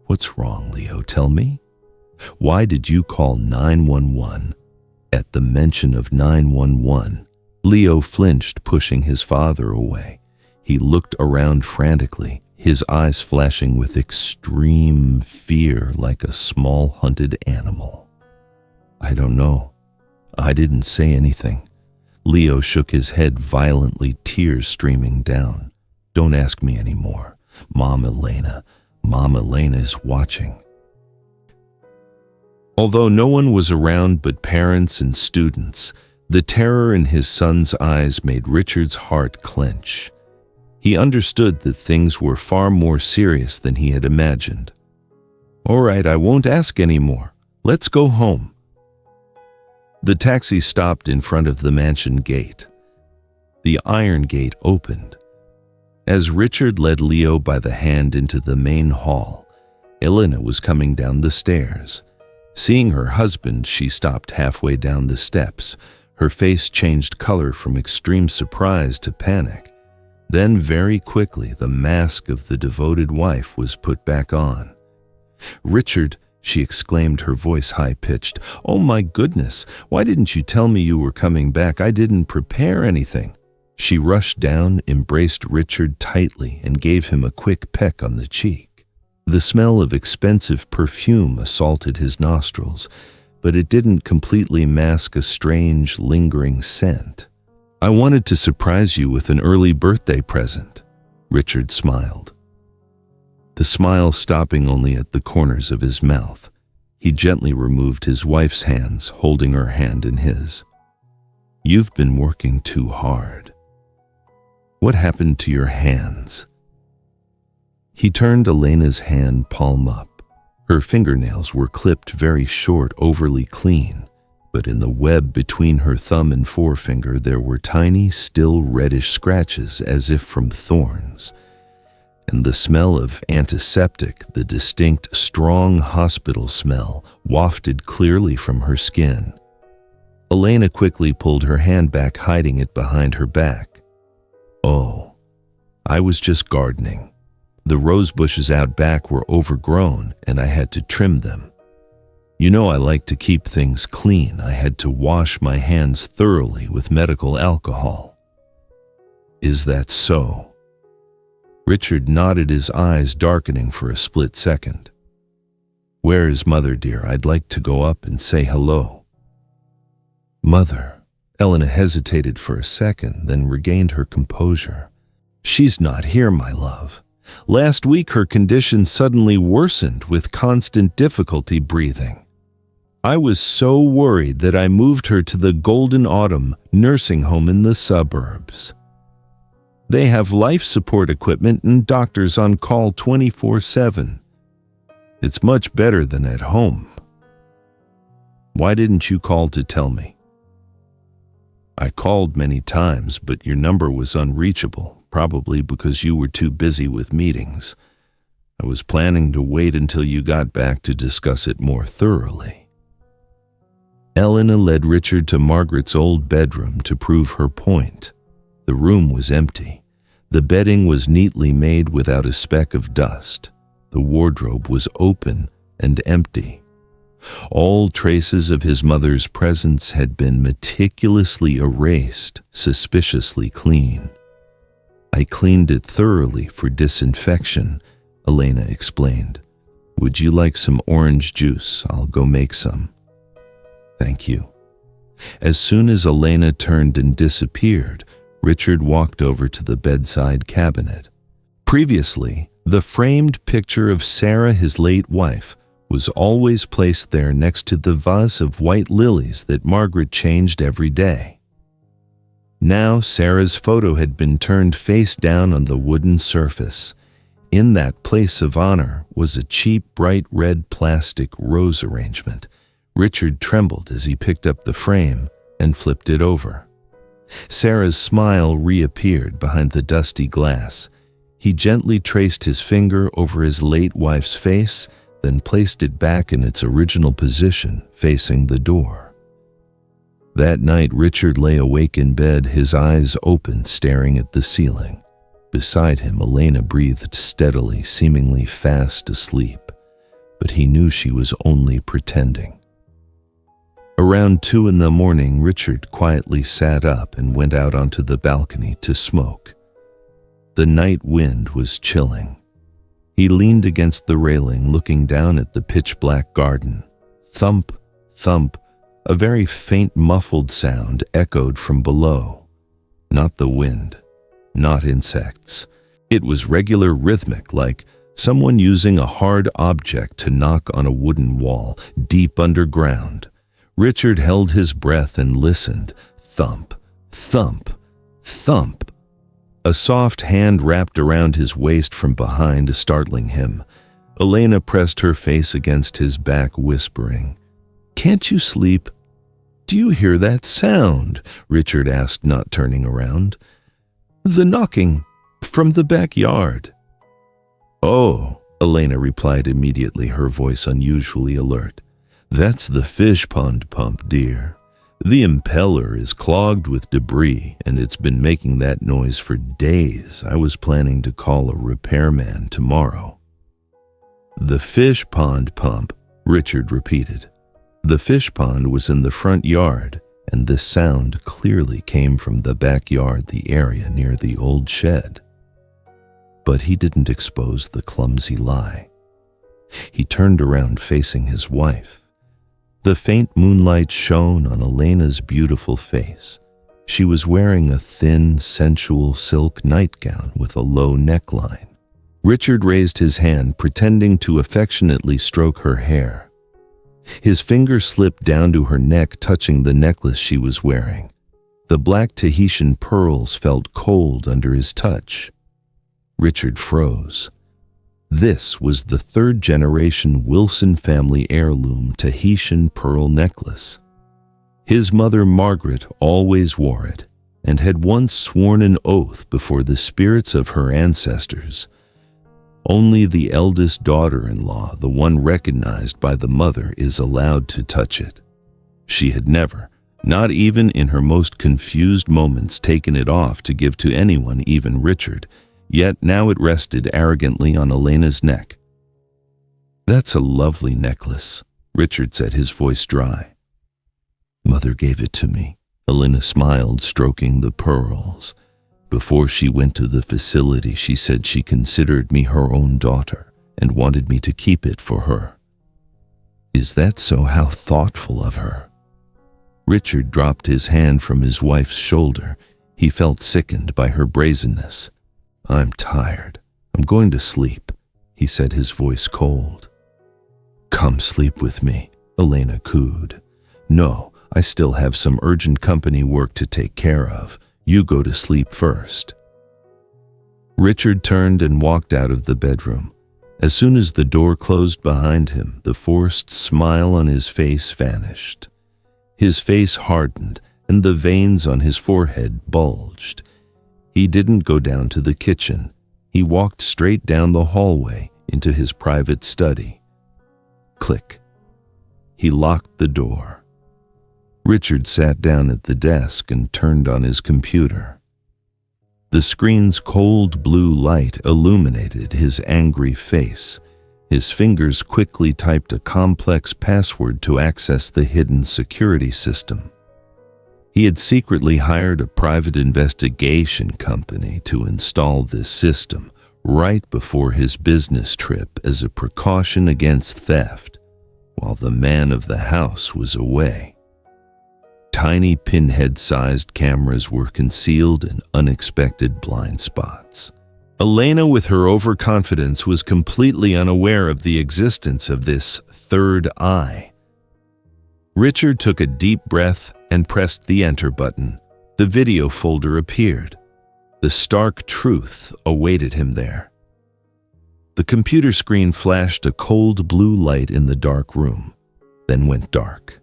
"What's wrong, Leo? Tell me. Why did you call 911? At the mention of 911, Leo flinched, pushing his father away. He looked around frantically, his eyes flashing with extreme fear like a small hunted animal. "I don't know. I didn't say anything." Leo shook his head violently, tears streaming down. "Don't ask me anymore. Mom Elena is watching." Although no one was around but parents and students, the terror in his son's eyes made Richard's heart clench. He understood that things were far more serious than he had imagined. "All right, I won't ask anymore. Let's go home." The taxi stopped in front of the mansion gate. The iron gate opened. As Richard led Leo by the hand into the main hall, Elena was coming down the stairs. Seeing her husband, she stopped halfway down the steps. Her face changed color from extreme surprise to panic. Then very quickly, the mask of the devoted wife was put back on. "Richard," she exclaimed, her voice high-pitched, "oh my goodness, why didn't you tell me you were coming back? I didn't prepare anything." She rushed down, embraced Richard tightly, and gave him a quick peck on the cheek. The smell of expensive perfume assaulted his nostrils, but it didn't completely mask a strange, lingering scent. "I wanted to surprise you with an early birthday present," Richard smiled. The smile stopping only at the corners of his mouth. He gently removed his wife's hands, holding her hand in his. "You've been working too hard. What happened to your hands?" He turned Elena's hand palm up. Her fingernails were clipped very short, overly clean, but in the web between her thumb and forefinger there were tiny, still reddish scratches as if from thorns. And the smell of antiseptic, the distinct, strong hospital smell, wafted clearly from her skin. Elena quickly pulled her hand back, hiding it behind her back. "Oh, I was just gardening. The rose bushes out back were overgrown and I had to trim them. You know I like to keep things clean. I had to wash my hands thoroughly with medical alcohol." "Is that so?" Richard nodded, his eyes darkening for a split second. "Where is Mother, dear? I'd like to go up and say hello." "Mother?" Elena hesitated for a second, then regained her composure. "She's not here, my love. Last week her condition suddenly worsened with constant difficulty breathing. I was so worried that I moved her to the Golden Autumn nursing home in the suburbs. They have life support equipment and doctors on call 24/7. It's much better than at home. Why didn't you call to tell me?" "I called many times, but your number was unreachable. Probably because you were too busy with meetings. I was planning to wait until you got back to discuss it more thoroughly." Elena led Richard to Margaret's old bedroom to prove her point. The room was empty. The bedding was neatly made without a speck of dust. The wardrobe was open and empty. All traces of his mother's presence had been meticulously erased, suspiciously clean. "I cleaned it thoroughly for disinfection," Elena explained. "Would you like some orange juice? I'll go make some." "Thank you." As soon as Elena turned and disappeared, Richard walked over to the bedside cabinet. Previously, the framed picture of Sarah, his late wife, was always placed there next to the vase of white lilies that Margaret changed every day. Now Sarah's photo had been turned face down on the wooden surface. In that place of honor was a cheap, bright red plastic rose arrangement. Richard trembled as he picked up the frame and flipped it over. Sarah's smile reappeared behind the dusty glass. He gently traced his finger over his late wife's face, then placed it back in its original position, facing the door. That night, Richard lay awake in bed, his eyes open, staring at the ceiling. Beside him, Elena breathed steadily, seemingly fast asleep, but he knew she was only pretending. Around 2 a.m, Richard quietly sat up and went out onto the balcony to smoke. The night wind was chilling. He leaned against the railing, looking down at the pitch-black garden. Thump, thump, a very faint muffled sound echoed from below. Not the wind, not insects. It was regular rhythmic, like someone using a hard object to knock on a wooden wall, deep underground. Richard held his breath and listened. Thump, thump, thump. A soft hand wrapped around his waist from behind, startling him. Elena pressed her face against his back, whispering, "Can't you sleep?" "Do you hear that sound?" Richard asked, not turning around. "The knocking from the backyard." "Oh," Elena replied immediately, her voice unusually alert. "That's the fish pond pump, dear. The impeller is clogged with debris, and it's been making that noise for days. I was planning to call a repairman tomorrow." "The fish pond pump," Richard repeated. The fish pond was in the front yard, and this sound clearly came from the backyard, the area near the old shed. But he didn't expose the clumsy lie. He turned around facing his wife. The faint moonlight shone on Elena's beautiful face. She was wearing a thin, sensual silk nightgown with a low neckline. Richard raised his hand, pretending to affectionately stroke her hair. His finger slipped down to her neck, touching the necklace she was wearing. The black Tahitian pearls felt cold under his touch. Richard froze. This was the third-generation Wilson family heirloom Tahitian pearl necklace. His mother, Margaret, always wore it and had once sworn an oath before the spirits of her ancestors. Only the eldest daughter-in-law, the one recognized by the mother, is allowed to touch it. She had never, not even in her most confused moments, taken it off to give to anyone, even Richard. Yet now it rested arrogantly on Elena's neck. "That's a lovely necklace," Richard said, his voice dry. "Mother gave it to me," Elena smiled, stroking the pearls. "Before she went to the facility, she said she considered me her own daughter and wanted me to keep it for her." "Is that so? How thoughtful of her." Richard dropped his hand from his wife's shoulder. He felt sickened by her brazenness. "I'm tired. I'm going to sleep," he said, his voice cold. "Come sleep with me," Elena cooed. "No, I still have some urgent company work to take care of. You go to sleep first." Richard turned and walked out of the bedroom. As soon as the door closed behind him, the forced smile on his face vanished. His face hardened, and the veins on his forehead bulged. He didn't go down to the kitchen. He walked straight down the hallway into his private study. Click. He locked the door. Richard sat down at the desk and turned on his computer. The screen's cold blue light illuminated his angry face. His fingers quickly typed a complex password to access the hidden security system. He had secretly hired a private investigation company to install this system right before his business trip as a precaution against theft, while the man of the house was away. Tiny pinhead-sized cameras were concealed in unexpected blind spots. Elena, with her overconfidence, was completely unaware of the existence of this third eye. Richard took a deep breath and pressed the enter button. The video folder appeared. The stark truth awaited him there. The computer screen flashed a cold blue light in the dark room, then went dark.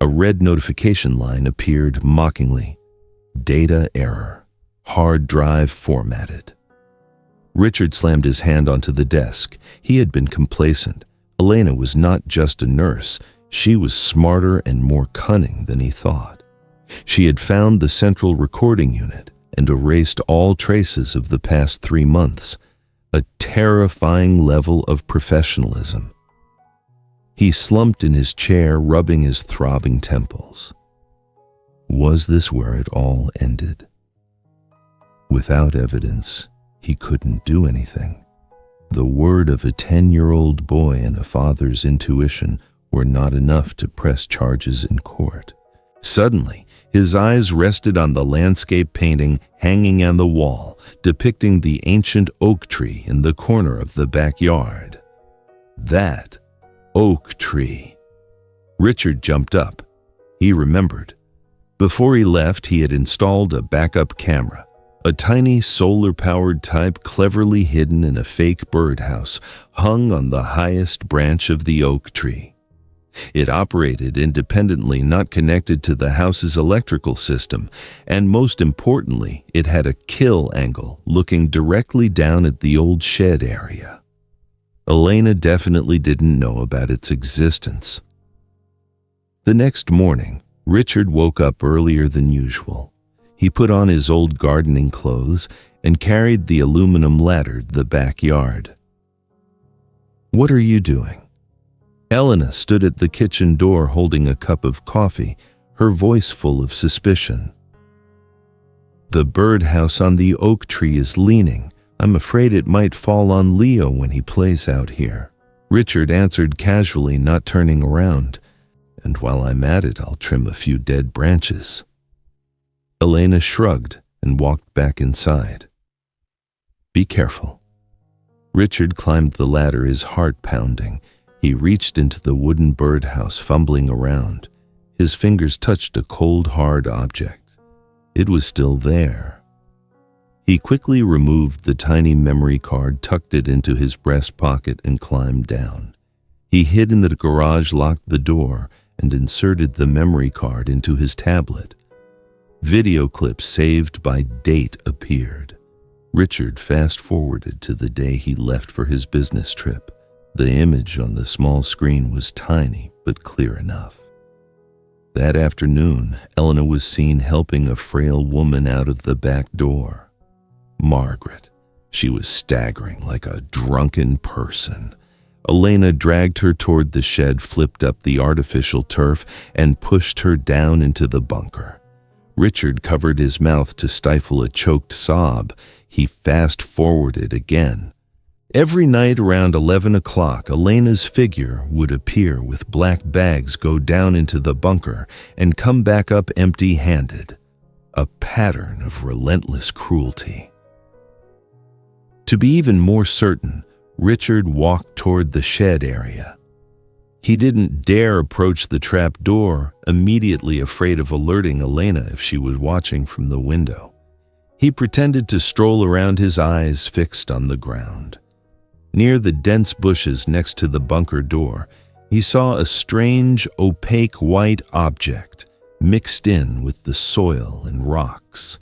A red notification line appeared mockingly. Data error. Hard drive formatted. Richard slammed his hand onto the desk. He had been complacent. Elena was not just a nurse. She was smarter and more cunning than he thought. She had found the central recording unit and erased all traces of the past 3 months. A terrifying level of professionalism. He slumped in his chair, rubbing his throbbing temples. Was this where it all ended? Without evidence, he couldn't do anything. The word of a 10-year-old boy and a father's intuition were not enough to press charges in court. Suddenly, his eyes rested on the landscape painting hanging on the wall, depicting the ancient oak tree in the corner of the backyard. That oak tree. Richard jumped up. He remembered. Before he left, he had installed a backup camera, a tiny solar-powered type cleverly hidden in a fake birdhouse hung on the highest branch of the oak tree. It operated independently, not connected to the house's electrical system, and most importantly, it had a kill angle looking directly down at the old shed area. Elena definitely didn't know about its existence. The next morning, Richard woke up earlier than usual. He put on his old gardening clothes and carried the aluminum ladder to the backyard. "What are you doing?" Elena stood at the kitchen door holding a cup of coffee, her voice full of suspicion. "The birdhouse on the oak tree is leaning. I'm afraid it might fall on Leo when he plays out here," Richard answered casually, not turning around. "And while I'm at it, I'll trim a few dead branches." Elena shrugged and walked back inside. "Be careful." Richard climbed the ladder, his heart pounding. He reached into the wooden birdhouse, fumbling around. His fingers touched a cold, hard object. It was still there. He quickly removed the tiny memory card, tucked it into his breast pocket, and climbed down. He hid in the garage, locked the door, and inserted the memory card into his tablet. Video clips saved by date appeared. Richard fast-forwarded to the day he left for his business trip. The image on the small screen was tiny, but clear enough. That afternoon, Elena was seen helping a frail woman out of the back door. Margaret. She was staggering like a drunken person. Elena dragged her toward the shed, flipped up the artificial turf, and pushed her down into the bunker. Richard covered his mouth to stifle a choked sob. He fast-forwarded again. Every night around 11 o'clock, Elena's figure would appear with black bags, go down into the bunker, and come back up empty-handed. A pattern of relentless cruelty. To be even more certain, Richard walked toward the shed area. He didn't dare approach the trap door, immediately afraid of alerting Elena if she was watching from the window. He pretended to stroll around, his eyes fixed on the ground. Near the dense bushes next to the bunker door, he saw a strange, opaque white object mixed in with the soil and rocks.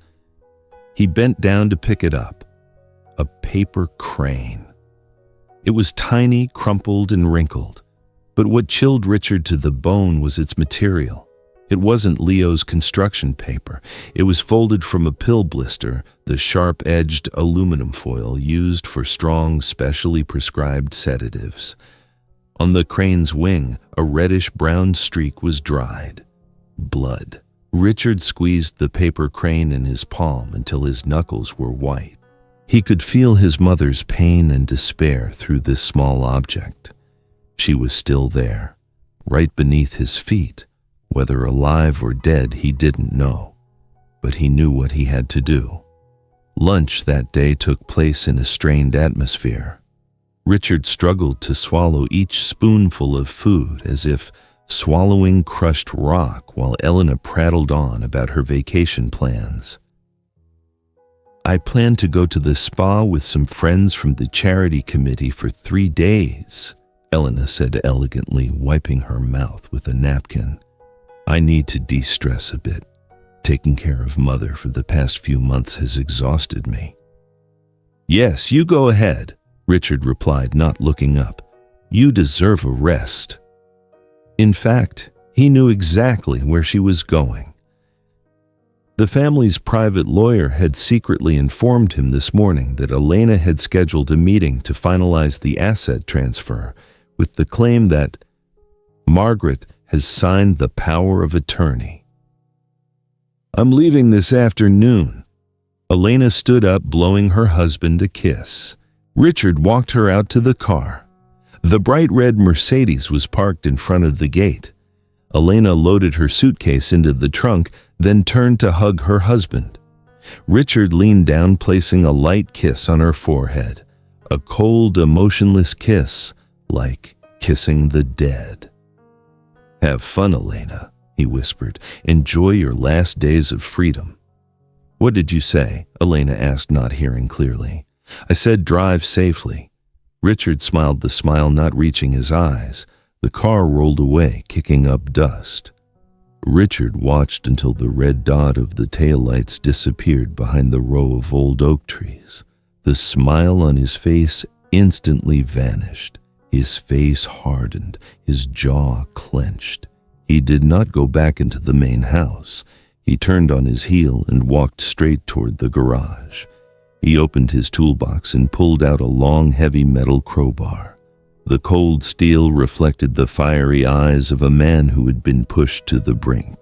He bent down to pick it up. A paper crane. It was tiny, crumpled, and wrinkled, but what chilled Richard to the bone was its material. It wasn't Leo's construction paper. It was folded from a pill blister, the sharp-edged aluminum foil used for strong, specially prescribed sedatives. On the crane's wing, a reddish-brown streak was dried. Blood. Richard squeezed the paper crane in his palm until his knuckles were white. He could feel his mother's pain and despair through this small object. She was still there, right beneath his feet. Whether alive or dead, he didn't know, but he knew what he had to do. Lunch that day took place in a strained atmosphere. Richard struggled to swallow each spoonful of food as if swallowing crushed rock while Elena prattled on about her vacation plans. "I plan to go to the spa with some friends from the charity committee for 3 days," Elena said elegantly, wiping her mouth with a napkin. "I need to de-stress a bit. Taking care of Mother for the past few months has exhausted me." "Yes, you go ahead," Richard replied, not looking up. "You deserve a rest." In fact, he knew exactly where she was going. The family's private lawyer had secretly informed him this morning that Elena had scheduled a meeting to finalize the asset transfer with the claim that Margaret has signed the power of attorney. "I'm leaving this afternoon." Elena stood up, blowing her husband a kiss. Richard walked her out to the car. The bright red Mercedes was parked in front of the gate. Elena loaded her suitcase into the trunk, then turned to hug her husband. Richard leaned down, placing a light kiss on her forehead, a cold, emotionless kiss, like kissing the dead. "Have fun, Elena," he whispered. "Enjoy your last days of freedom." "What did you say?" Elena asked, not hearing clearly. "I said drive safely." Richard smiled, the smile not reaching his eyes. The car rolled away, kicking up dust. Richard watched until the red dot of the taillights disappeared behind the row of old oak trees. The smile on his face instantly vanished. His face hardened, his jaw clenched. He did not go back into the main house. He turned on his heel and walked straight toward the garage. He opened his toolbox and pulled out a long, heavy metal crowbar. The cold steel reflected the fiery eyes of a man who had been pushed to the brink.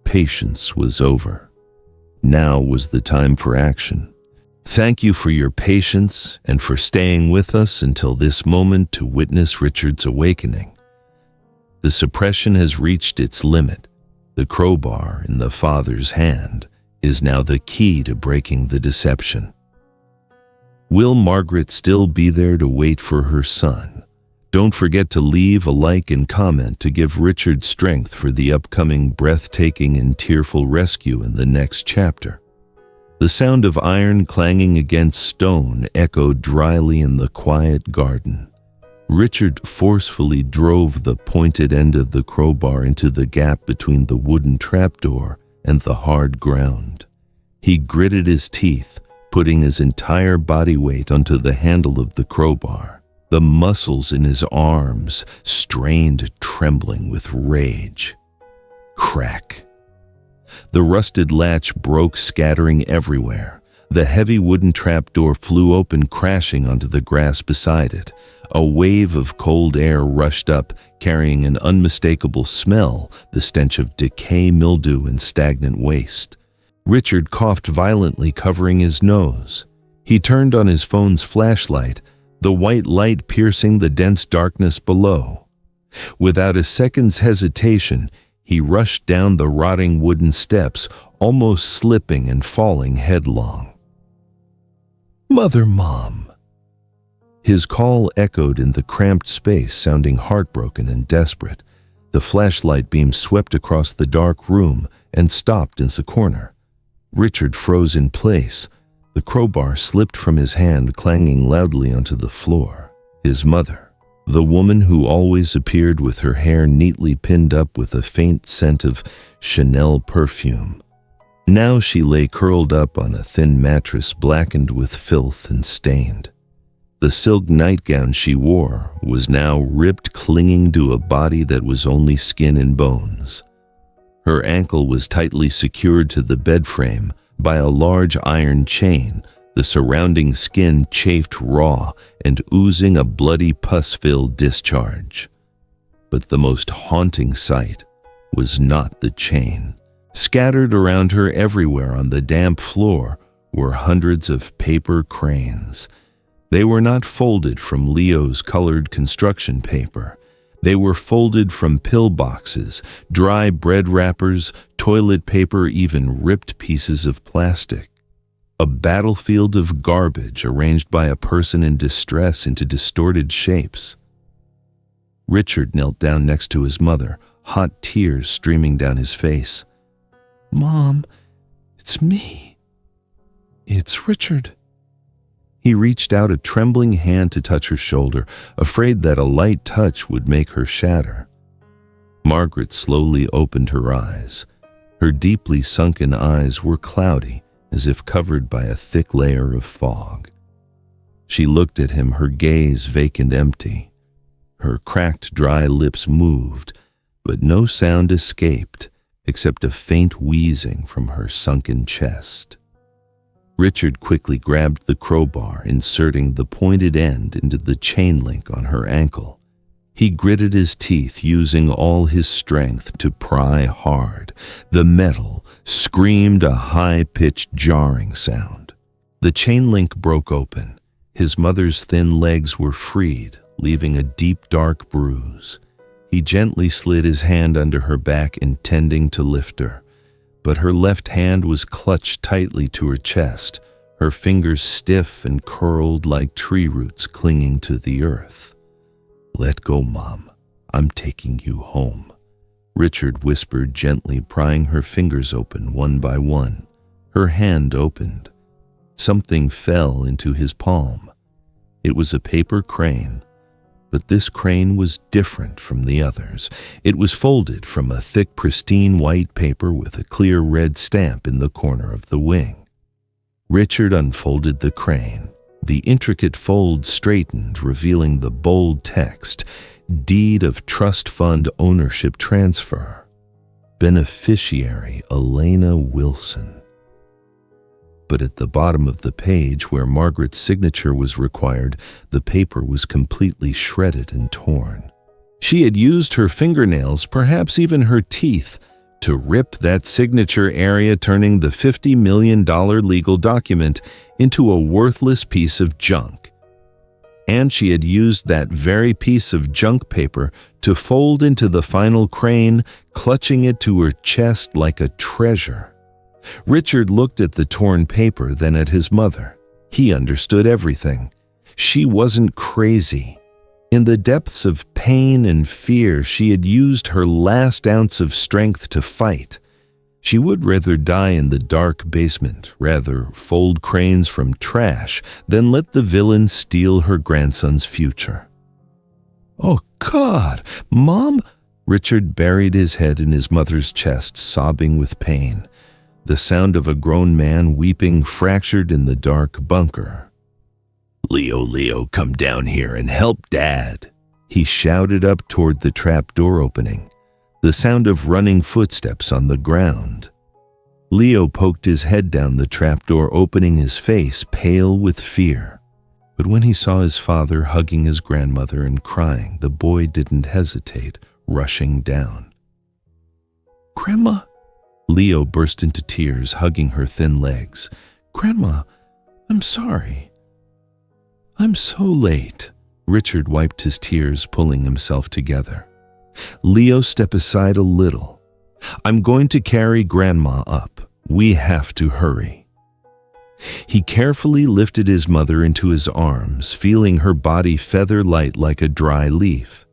Patience was over. Now was the time for action. Thank you for your patience and for staying with us until this moment to witness Richard's awakening. The suppression has reached its limit. The crowbar in the father's hand is now the key to breaking the deception. Will Margaret still be there to wait for her son? Don't forget to leave a like and comment to give Richard strength for the upcoming breathtaking and tearful rescue in the next chapter. The sound of iron clanging against stone echoed dryly in the quiet garden. Richard forcefully drove the pointed end of the crowbar into the gap between the wooden trapdoor and the hard ground. He gritted his teeth, putting his entire body weight onto the handle of the crowbar. The muscles in his arms strained, trembling with rage. Crack. The rusted latch broke, scattering everywhere. The heavy wooden trapdoor flew open, crashing onto the grass beside it. A wave of cold air rushed up, carrying an unmistakable smell, the stench of decay, mildew, and stagnant waste. Richard coughed violently, covering his nose. He turned on his phone's flashlight, the white light piercing the dense darkness below. Without a second's hesitation, he rushed down the rotting wooden steps, almost slipping and falling headlong. "Mother, Mom!" His call echoed in the cramped space, sounding heartbroken and desperate. The flashlight beam swept across the dark room and stopped in the corner. Richard froze in place. The crowbar slipped from his hand, clanging loudly onto the floor. His mother, the woman who always appeared with her hair neatly pinned up with a faint scent of Chanel perfume. Now she lay curled up on a thin mattress, blackened with filth and stained. The silk nightgown she wore was now ripped, clinging to a body that was only skin and bones. Her ankle was tightly secured to the bed frame by a large iron chain, the surrounding skin chafed raw and oozing a bloody pus-filled discharge. But the most haunting sight was not the chain. Scattered around her everywhere on the damp floor were hundreds of paper cranes. They were not folded from Leo's colored construction paper. They were folded from pillboxes, dry bread wrappers, toilet paper, even ripped pieces of plastic. a battlefield of garbage arranged by a person in distress into distorted shapes. Richard knelt down next to his mother, hot tears streaming down his face. "Mom, it's me. It's Richard." He reached out a trembling hand to touch her shoulder, afraid that a light touch would make her shatter. Margaret slowly opened her eyes. Her deeply sunken eyes were cloudy, as if covered by a thick layer of fog. She looked at him, her gaze vacant empty. Her cracked, dry lips moved, but no sound escaped except a faint wheezing from her sunken chest. Richard quickly grabbed the crowbar, inserting the pointed end into the chain link on her ankle. He gritted his teeth, using all his strength to pry hard. The metal screamed a high-pitched jarring sound. The chain link broke open. His mother's thin legs were freed, leaving a deep, dark bruise. He gently slid his hand under her back, intending to lift her, but her left hand was clutched tightly to her chest, her fingers stiff and curled like tree roots clinging to the earth. "Let go, Mom. I'm taking you home," Richard whispered gently, prying her fingers open one by one. Her hand opened. Something fell into his palm. It was a paper crane, but this crane was different from the others. It was folded from a thick, pristine white paper with a clear red stamp in the corner of the wing. Richard unfolded the crane. The intricate folds straightened, revealing the bold text, "Deed of Trust Fund Ownership Transfer. Beneficiary Elena Wilson." But at the bottom of the page, where Margaret's signature was required, the paper was completely shredded and torn. She had used her fingernails, perhaps even her teeth, to rip that signature area, turning the $50 million legal document into a worthless piece of junk. And she had used that very piece of junk paper to fold into the final crane, clutching it to her chest like a treasure. Richard looked at the torn paper, then at his mother. He understood everything. She wasn't crazy. In the depths of pain and fear, she had used her last ounce of strength to fight. She would rather die in the dark basement, rather fold cranes from trash, than let the villain steal her grandson's future. "Oh, God, Mom!" Richard buried his head in his mother's chest, sobbing with pain. The sound of a grown man weeping fractured in the dark bunker. Leo, come down here and help Dad," he shouted up toward the trap door opening, the sound of running footsteps on the ground. Leo poked his head down the trapdoor, opening, his face pale with fear. But when he saw his father hugging his grandmother and crying, the boy didn't hesitate, rushing down. "Grandma!" Leo burst into tears, hugging her thin legs. "Grandma, I'm sorry. I'm so late." Richard wiped his tears, pulling himself together. "Leo, step aside a little. I'm going to carry Grandma up. We have to hurry." He carefully lifted his mother into his arms, feeling her body feather light like a dry leaf.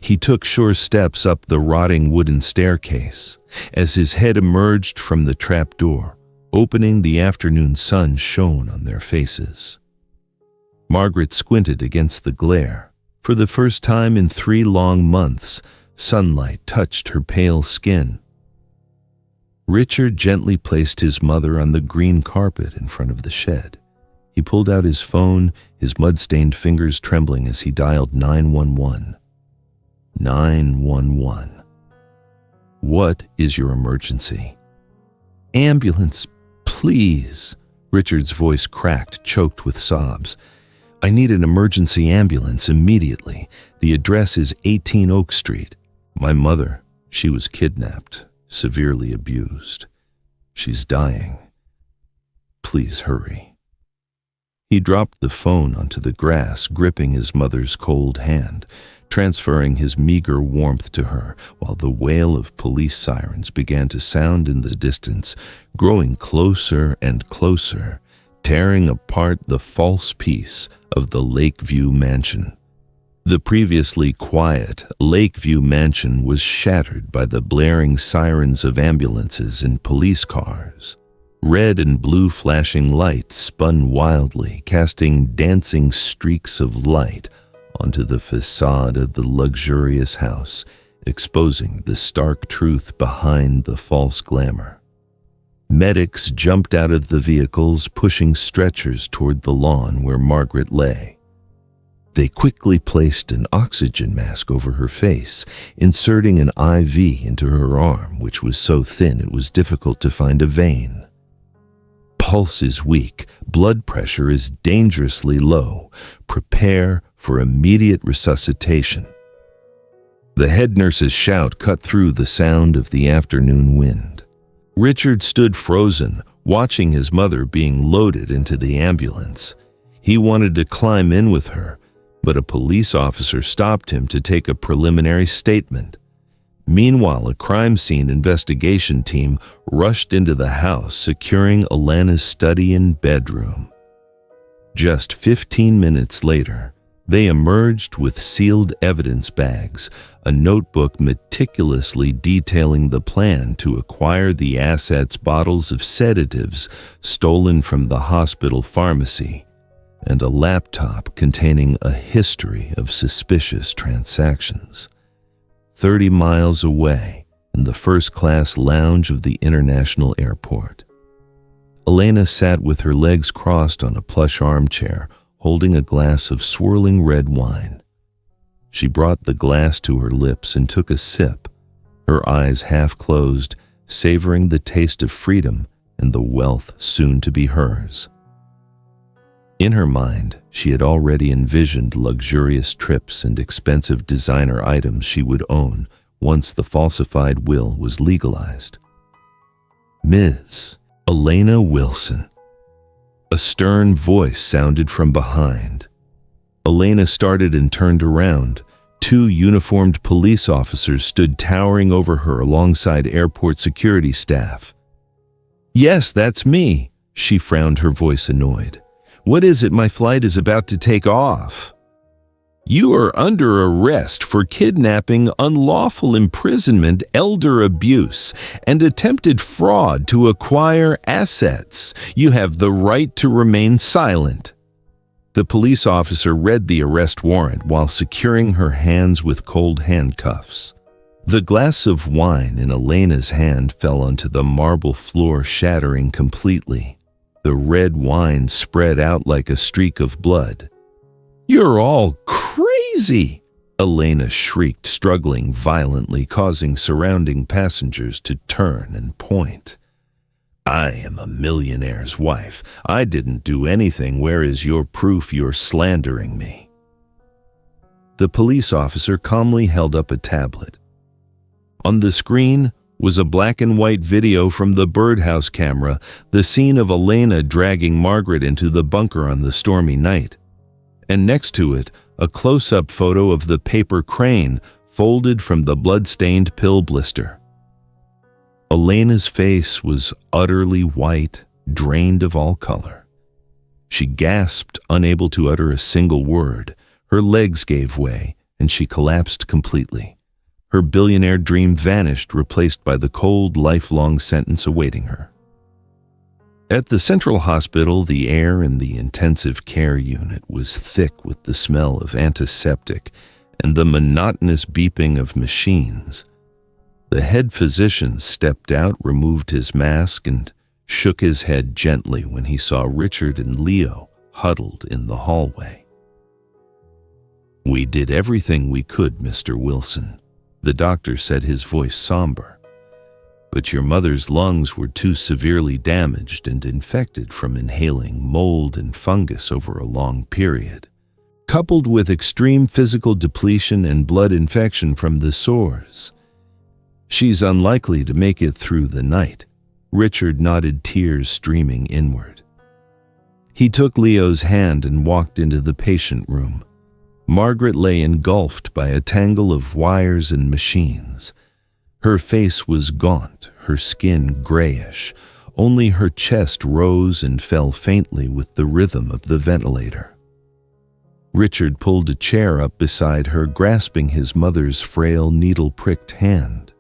He took sure steps up the rotting wooden staircase. As his head emerged from the trapdoor, opening, the afternoon sun shone on their faces. Margaret squinted against the glare. For the first time in 3 long months, sunlight touched her pale skin. Richard gently placed his mother on the green carpet in front of the shed. He pulled out his phone, his mud-stained fingers trembling as he dialed 911. 911. "What is your emergency?" "Ambulance, please." Richard's voice cracked, choked with sobs. "I need an emergency ambulance immediately. The address is 18 Oak Street. My mother, she was kidnapped, severely abused. She's dying. Please hurry." He dropped the phone onto the grass, gripping his mother's cold hand. transferring his meager warmth to her, while the wail of police sirens began to sound in the distance, growing closer and closer, tearing apart the false peace of the Lakeview mansion. The previously quiet Lakeview mansion was shattered by the blaring sirens of ambulances and police cars. Red and blue flashing lights spun wildly, casting dancing streaks of light onto the facade of the luxurious house, exposing the stark truth behind the false glamour. Medics jumped out of the vehicles, pushing stretchers toward the lawn where Margaret lay. They quickly placed an oxygen mask over her face, inserting an IV into her arm, which was so thin it was difficult to find a vein. Pulse is weak, blood pressure is dangerously low. Prepare for immediate resuscitation. The head nurse's shout cut through the sound of the afternoon wind. Richard stood frozen, watching his mother being loaded into the ambulance. He wanted to climb in with her, but a police officer stopped him to take a preliminary statement. Meanwhile, a crime scene investigation team rushed into the house, securing Alana's study and bedroom. Just 15 minutes later, they emerged with sealed evidence bags, a notebook meticulously detailing the plan to acquire the assets, bottles of sedatives stolen from the hospital pharmacy, and a laptop containing a history of suspicious transactions. 30 miles away, in the first-class lounge of the international airport, Alana sat with her legs crossed on a plush armchair, holding a glass of swirling red wine. She brought the glass to her lips and took a sip, her eyes half closed, savoring the taste of freedom and the wealth soon to be hers. In her mind, she had already envisioned luxurious trips and expensive designer items she would own once the falsified will was legalized. Ms. Alana Wilson. A stern voice sounded from behind. Alana started and turned around. 2 uniformed police officers stood towering over her alongside airport security staff. "Yes, that's me," she frowned, her voice annoyed. "What is it? My flight is about to take off." "You are under arrest for kidnapping, unlawful imprisonment, elder abuse, and attempted fraud to acquire assets. You have the right to remain silent." The police officer read the arrest warrant while securing her hands with cold handcuffs. The glass of wine in Alana's hand fell onto the marble floor, shattering completely. The red wine spread out like a streak of blood. "You're all crazy!" Alana shrieked, struggling violently, causing surrounding passengers to turn and point. "I am a millionaire's wife. I didn't do anything. Where is your proof you're slandering me?" The police officer calmly held up a tablet. On the screen was a black and white video from the birdhouse camera, the scene of Alana dragging Margaret into the bunker on the stormy night. And next to it, a close-up photo of the paper crane folded from the blood-stained pill blister. Alana's face was utterly white, drained of all color. She gasped, unable to utter a single word. Her legs gave way, and she collapsed completely. Her billionaire dream vanished, replaced by the cold, lifelong sentence awaiting her. At the Central Hospital, the air in the intensive care unit was thick with the smell of antiseptic and the monotonous beeping of machines. The head physician stepped out, removed his mask, and shook his head gently when he saw Richard and Leo huddled in the hallway. "We did everything we could, Mr. Wilson," the doctor said, his voice somber. "But your mother's lungs were too severely damaged and infected from inhaling mold and fungus over a long period, coupled with extreme physical depletion and blood infection from the sores. She's unlikely to make it through the night." Richard nodded, tears streaming inward. He took Leo's hand and walked into the patient room. Margaret lay engulfed by a tangle of wires and machines. Her face was gaunt, her skin grayish. Only her chest rose and fell faintly with the rhythm of the ventilator. Richard pulled a chair up beside her, grasping his mother's frail, needle-pricked hand.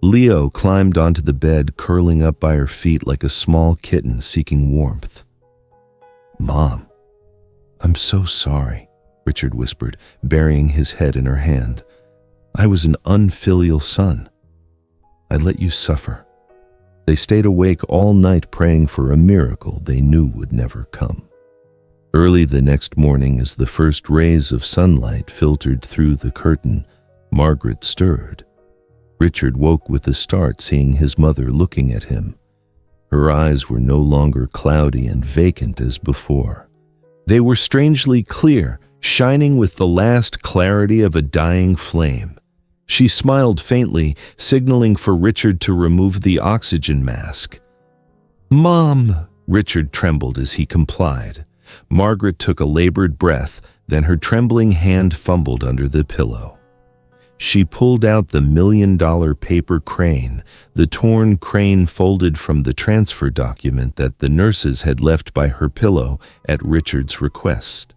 Leo climbed onto the bed, curling up by her feet like a small kitten seeking warmth. "Mom, I'm so sorry," Richard whispered, burying his head in her hand. "I was an unfilial son. I let you suffer." They stayed awake all night praying for a miracle they knew would never come. Early the next morning, as the first rays of sunlight filtered through the curtain, Margaret stirred. Richard woke with a start, seeing his mother looking at him. Her eyes were no longer cloudy and vacant as before. They were strangely clear, shining with the last clarity of a dying flame. She smiled faintly, signaling for Richard to remove the oxygen mask. "Mom!" Richard trembled as he complied. Margaret took a labored breath, then her trembling hand fumbled under the pillow. She pulled out the $1 million paper crane, the torn crane folded from the transfer document that the nurses had left by her pillow at Richard's request.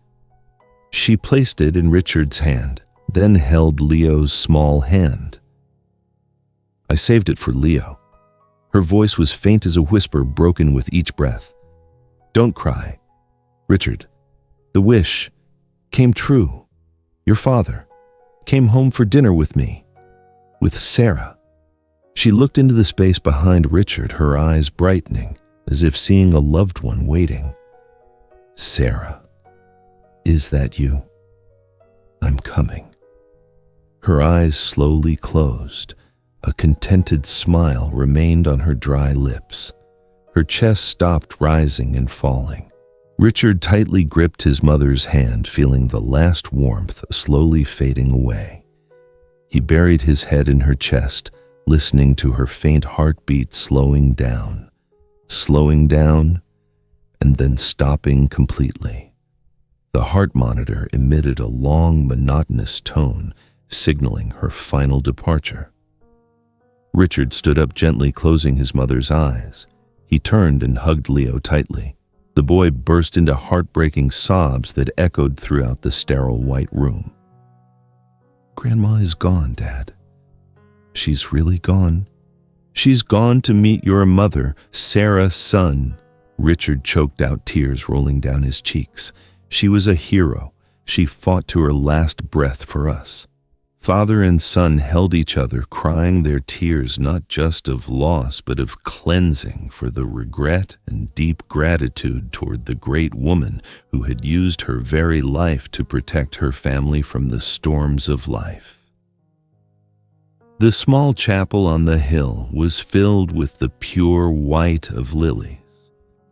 She placed it in Richard's hand, then held Leo's small hand. "I saved it for Leo." Her voice was faint as a whisper, broken with each breath. "Don't cry. Richard, the wish came true. Your father came home for dinner with me, with Sarah." She looked into the space behind Richard, her eyes brightening, as if seeing a loved one waiting. "Sarah, is that you? I'm coming." Her eyes slowly closed. A contented smile remained on her dry lips. Her chest stopped rising and falling. Richard tightly gripped his mother's hand, feeling the last warmth slowly fading away. He buried his head in her chest, listening to her faint heartbeat slowing down, and then stopping completely. The heart monitor emitted a long, monotonous tone, signaling her final departure. Richard stood up gently, closing his mother's eyes. He turned and hugged Leo tightly. The boy burst into heartbreaking sobs that echoed throughout the sterile white room. "Grandma is gone, Dad. She's really gone. She's gone to meet your mother, Sarah, son." Richard choked out, tears rolling down his cheeks. "She was a hero. She fought to her last breath for us." Father and son held each other, crying their tears not just of loss but of cleansing for the regret and deep gratitude toward the great woman who had used her very life to protect her family from the storms of life. The small chapel on the hill was filled with the pure white of lilies.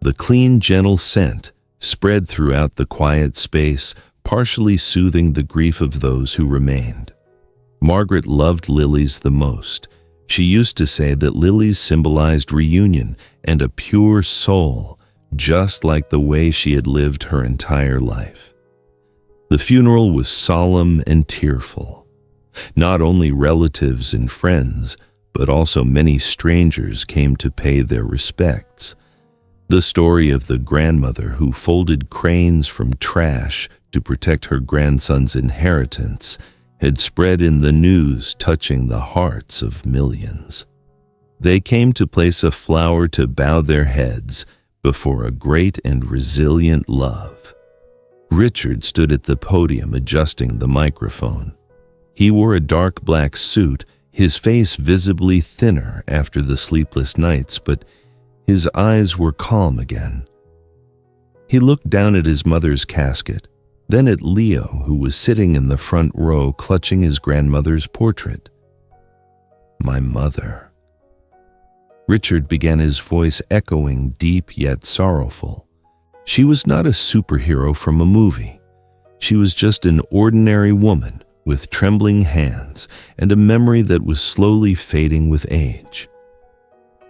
The clean, gentle scent spread throughout the quiet space, partially soothing the grief of those who remained. Margaret loved lilies the most. She used to say that lilies symbolized reunion and a pure soul, just like the way she had lived her entire life. The funeral was solemn and tearful. Not only relatives and friends, but also many strangers came to pay their respects. The story of the grandmother who folded cranes from trash to protect her grandson's inheritance had spread in the news, touching the hearts of millions. They came to place a flower to bow their heads before a great and resilient love. Richard stood at the podium adjusting the microphone. He wore a dark black suit, his face visibly thinner after the sleepless nights, but his eyes were calm again. He looked down at his mother's casket, then at Leo, who was sitting in the front row clutching his grandmother's portrait. "My mother." Richard began, his voice echoing, deep yet sorrowful. She was not a superhero from a movie. She was just an ordinary woman with trembling hands and a memory that was slowly fading with age.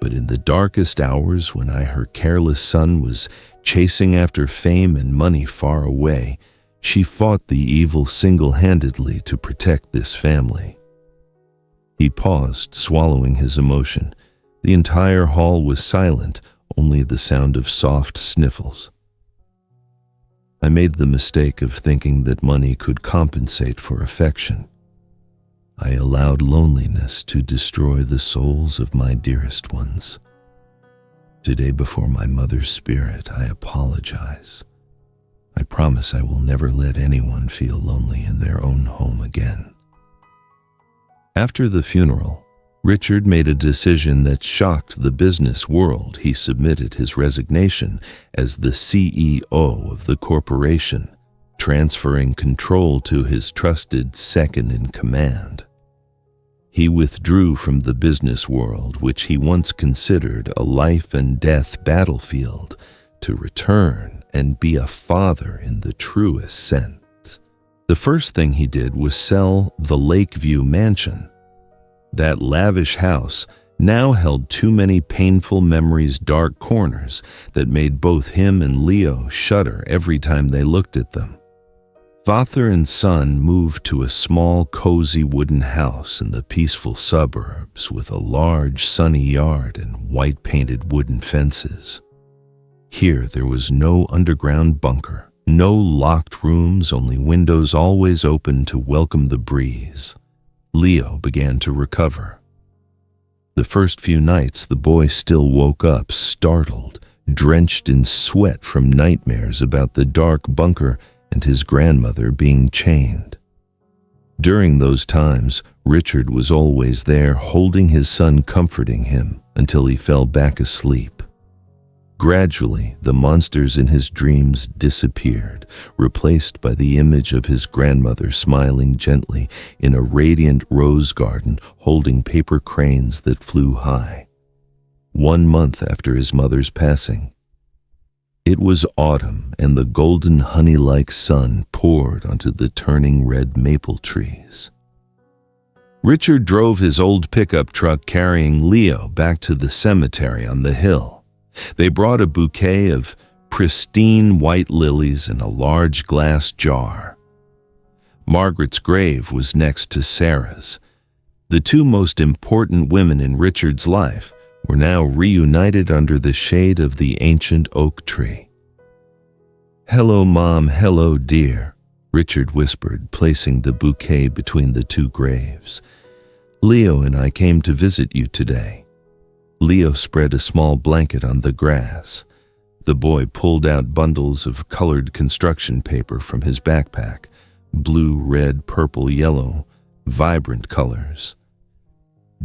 But in the darkest hours, when her careless son was chasing after fame and money far away, She fought the evil single-handedly to protect this family. He paused, swallowing his emotion. The entire hall was silent, only the sound of soft sniffles. I made the mistake of thinking that money could compensate for affection. I allowed loneliness to destroy the souls of my dearest ones. Today, before my mother's spirit, I apologize. I promise I will never let anyone feel lonely in their own home again. After the funeral, Richard made a decision that shocked the business world. He submitted his resignation as the CEO of the corporation, transferring control to his trusted second-in-command. He withdrew from the business world, which he once considered a life-and-death battlefield, to return and be a father in the truest sense. The first thing he did was sell the Lakeview mansion. That lavish house now held too many painful memories' dark corners that made both him and Leo shudder every time they looked at them. Father and son moved to a small, cozy wooden house in the peaceful suburbs with a large, sunny yard and white-painted wooden fences. Here there was no underground bunker, no locked rooms, only windows always open to welcome the breeze. Leo began to recover. The first few nights, the boy still woke up startled, drenched in sweat from nightmares about the dark bunker and his grandmother being chained. During those times, Richard was always there, holding his son, comforting him until he fell back asleep. Gradually, the monsters in his dreams disappeared, replaced by the image of his grandmother smiling gently in a radiant rose garden, holding paper cranes that flew high. 1 month after his mother's passing, it was autumn, and the golden honey-like sun poured onto the turning red maple trees. Richard drove his old pickup truck carrying Leo back to the cemetery on the hill. They brought a bouquet of pristine white lilies in a large glass jar. Margaret's grave was next to Sarah's. The two most important women in Richard's life were now reunited under the shade of the ancient oak tree. "Hello, Mom, hello, dear," Richard whispered, placing the bouquet between the two graves. "Leo and I came to visit you today." Leo spread a small blanket on the grass. The boy pulled out bundles of colored construction paper from his backpack, blue, red, purple, yellow, vibrant colors.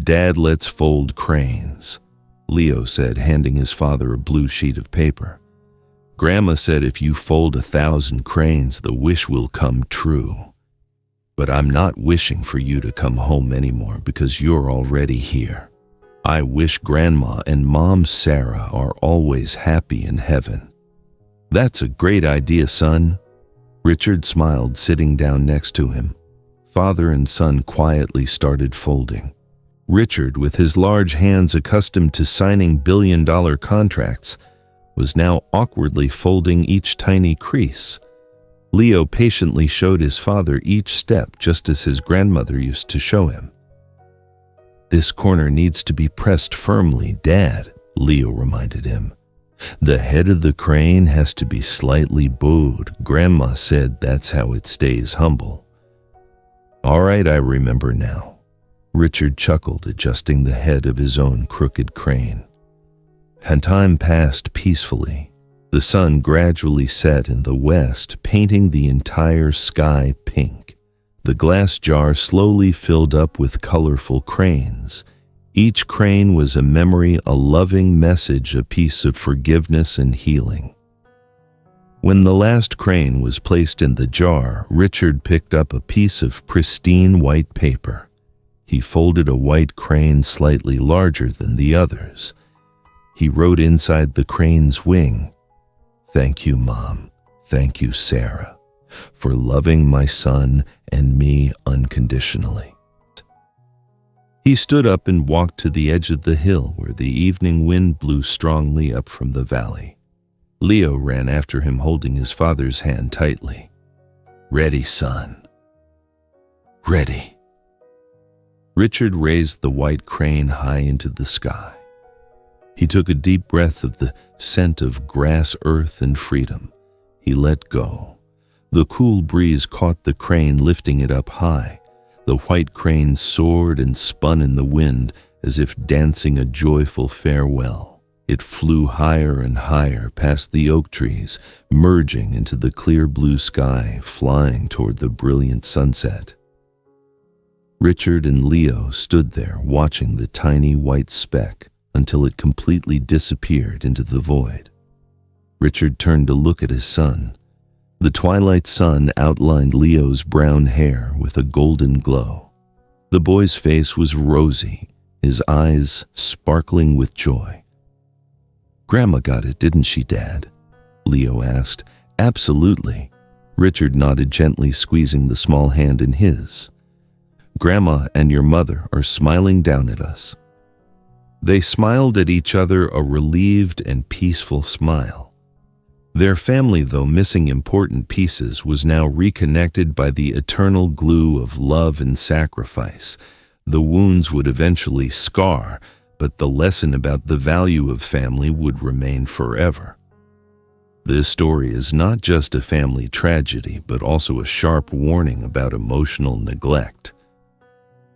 "Dad, let's fold cranes," Leo said, handing his father a blue sheet of paper. "Grandma said if you fold 1,000 cranes, the wish will come true. But I'm not wishing for you to come home anymore because you're already here. I wish Grandma and Mom Sarah are always happy in heaven." "That's a great idea, son." Richard smiled, sitting down next to him. Father and son quietly started folding. Richard, with his large hands accustomed to signing billion-dollar contracts, was now awkwardly folding each tiny crease. Leo patiently showed his father each step, just as his grandmother used to show him. "This corner needs to be pressed firmly, Dad," Leo reminded him. "The head of the crane has to be slightly bowed. Grandma said that's how it stays humble." "All right, I remember now." Richard chuckled, adjusting the head of his own crooked crane. And time passed peacefully. The sun gradually set in the west, painting the entire sky pink. The glass jar slowly filled up with colorful cranes. Each crane was a memory, a loving message, a piece of forgiveness and healing. When the last crane was placed in the jar, Richard picked up a piece of pristine white paper. He folded a white crane slightly larger than the others. He wrote inside the crane's wing, "Thank you, Mom. Thank you, Sarah, for loving my son and me unconditionally." He stood up and walked to the edge of the hill where the evening wind blew strongly up from the valley. Leo ran after him, holding his father's hand tightly. "Ready, son. Ready." Richard raised the white crane high into the sky. He took a deep breath of the scent of grass, earth, and freedom. He let go. The cool breeze caught the crane, lifting it up high. The white crane soared and spun in the wind as if dancing a joyful farewell. It flew higher and higher past the oak trees, merging into the clear blue sky, flying toward the brilliant sunset. Richard and Leo stood there watching the tiny white speck until it completely disappeared into the void. Richard turned to look at his son. The twilight sun outlined Leo's brown hair with a golden glow. The boy's face was rosy, his eyes sparkling with joy. "Grandma got it, didn't she, Dad?" Leo asked. "Absolutely." Richard nodded, gently squeezing the small hand in his. "Grandma and your mother are smiling down at us." They smiled at each other, a relieved and peaceful smile. Their family, though missing important pieces, was now reconnected by the eternal glue of love and sacrifice. The wounds would eventually scar, but the lesson about the value of family would remain forever. This story is not just a family tragedy, but also a sharp warning about emotional neglect.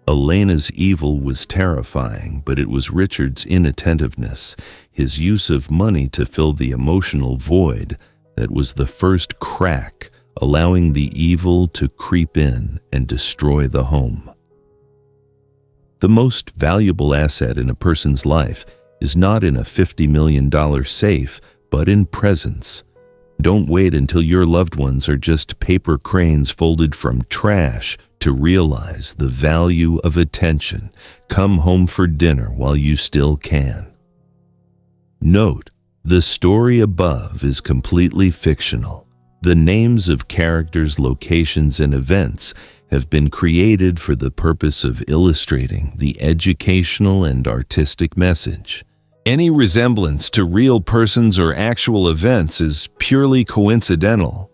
Elena's evil was terrifying, but it was Richard's inattentiveness, his use of money to fill the emotional void, that was the first crack, allowing the evil to creep in and destroy the home. The most valuable asset in a person's life is not in a $50 million safe, but in presence. Don't wait until your loved ones are just paper cranes folded from trash to realize the value of attention. Come home for dinner while you still can. Note, the story above is completely fictional. The names of characters, locations, and events have been created for the purpose of illustrating the educational and artistic message. Any resemblance to real persons or actual events is purely coincidental.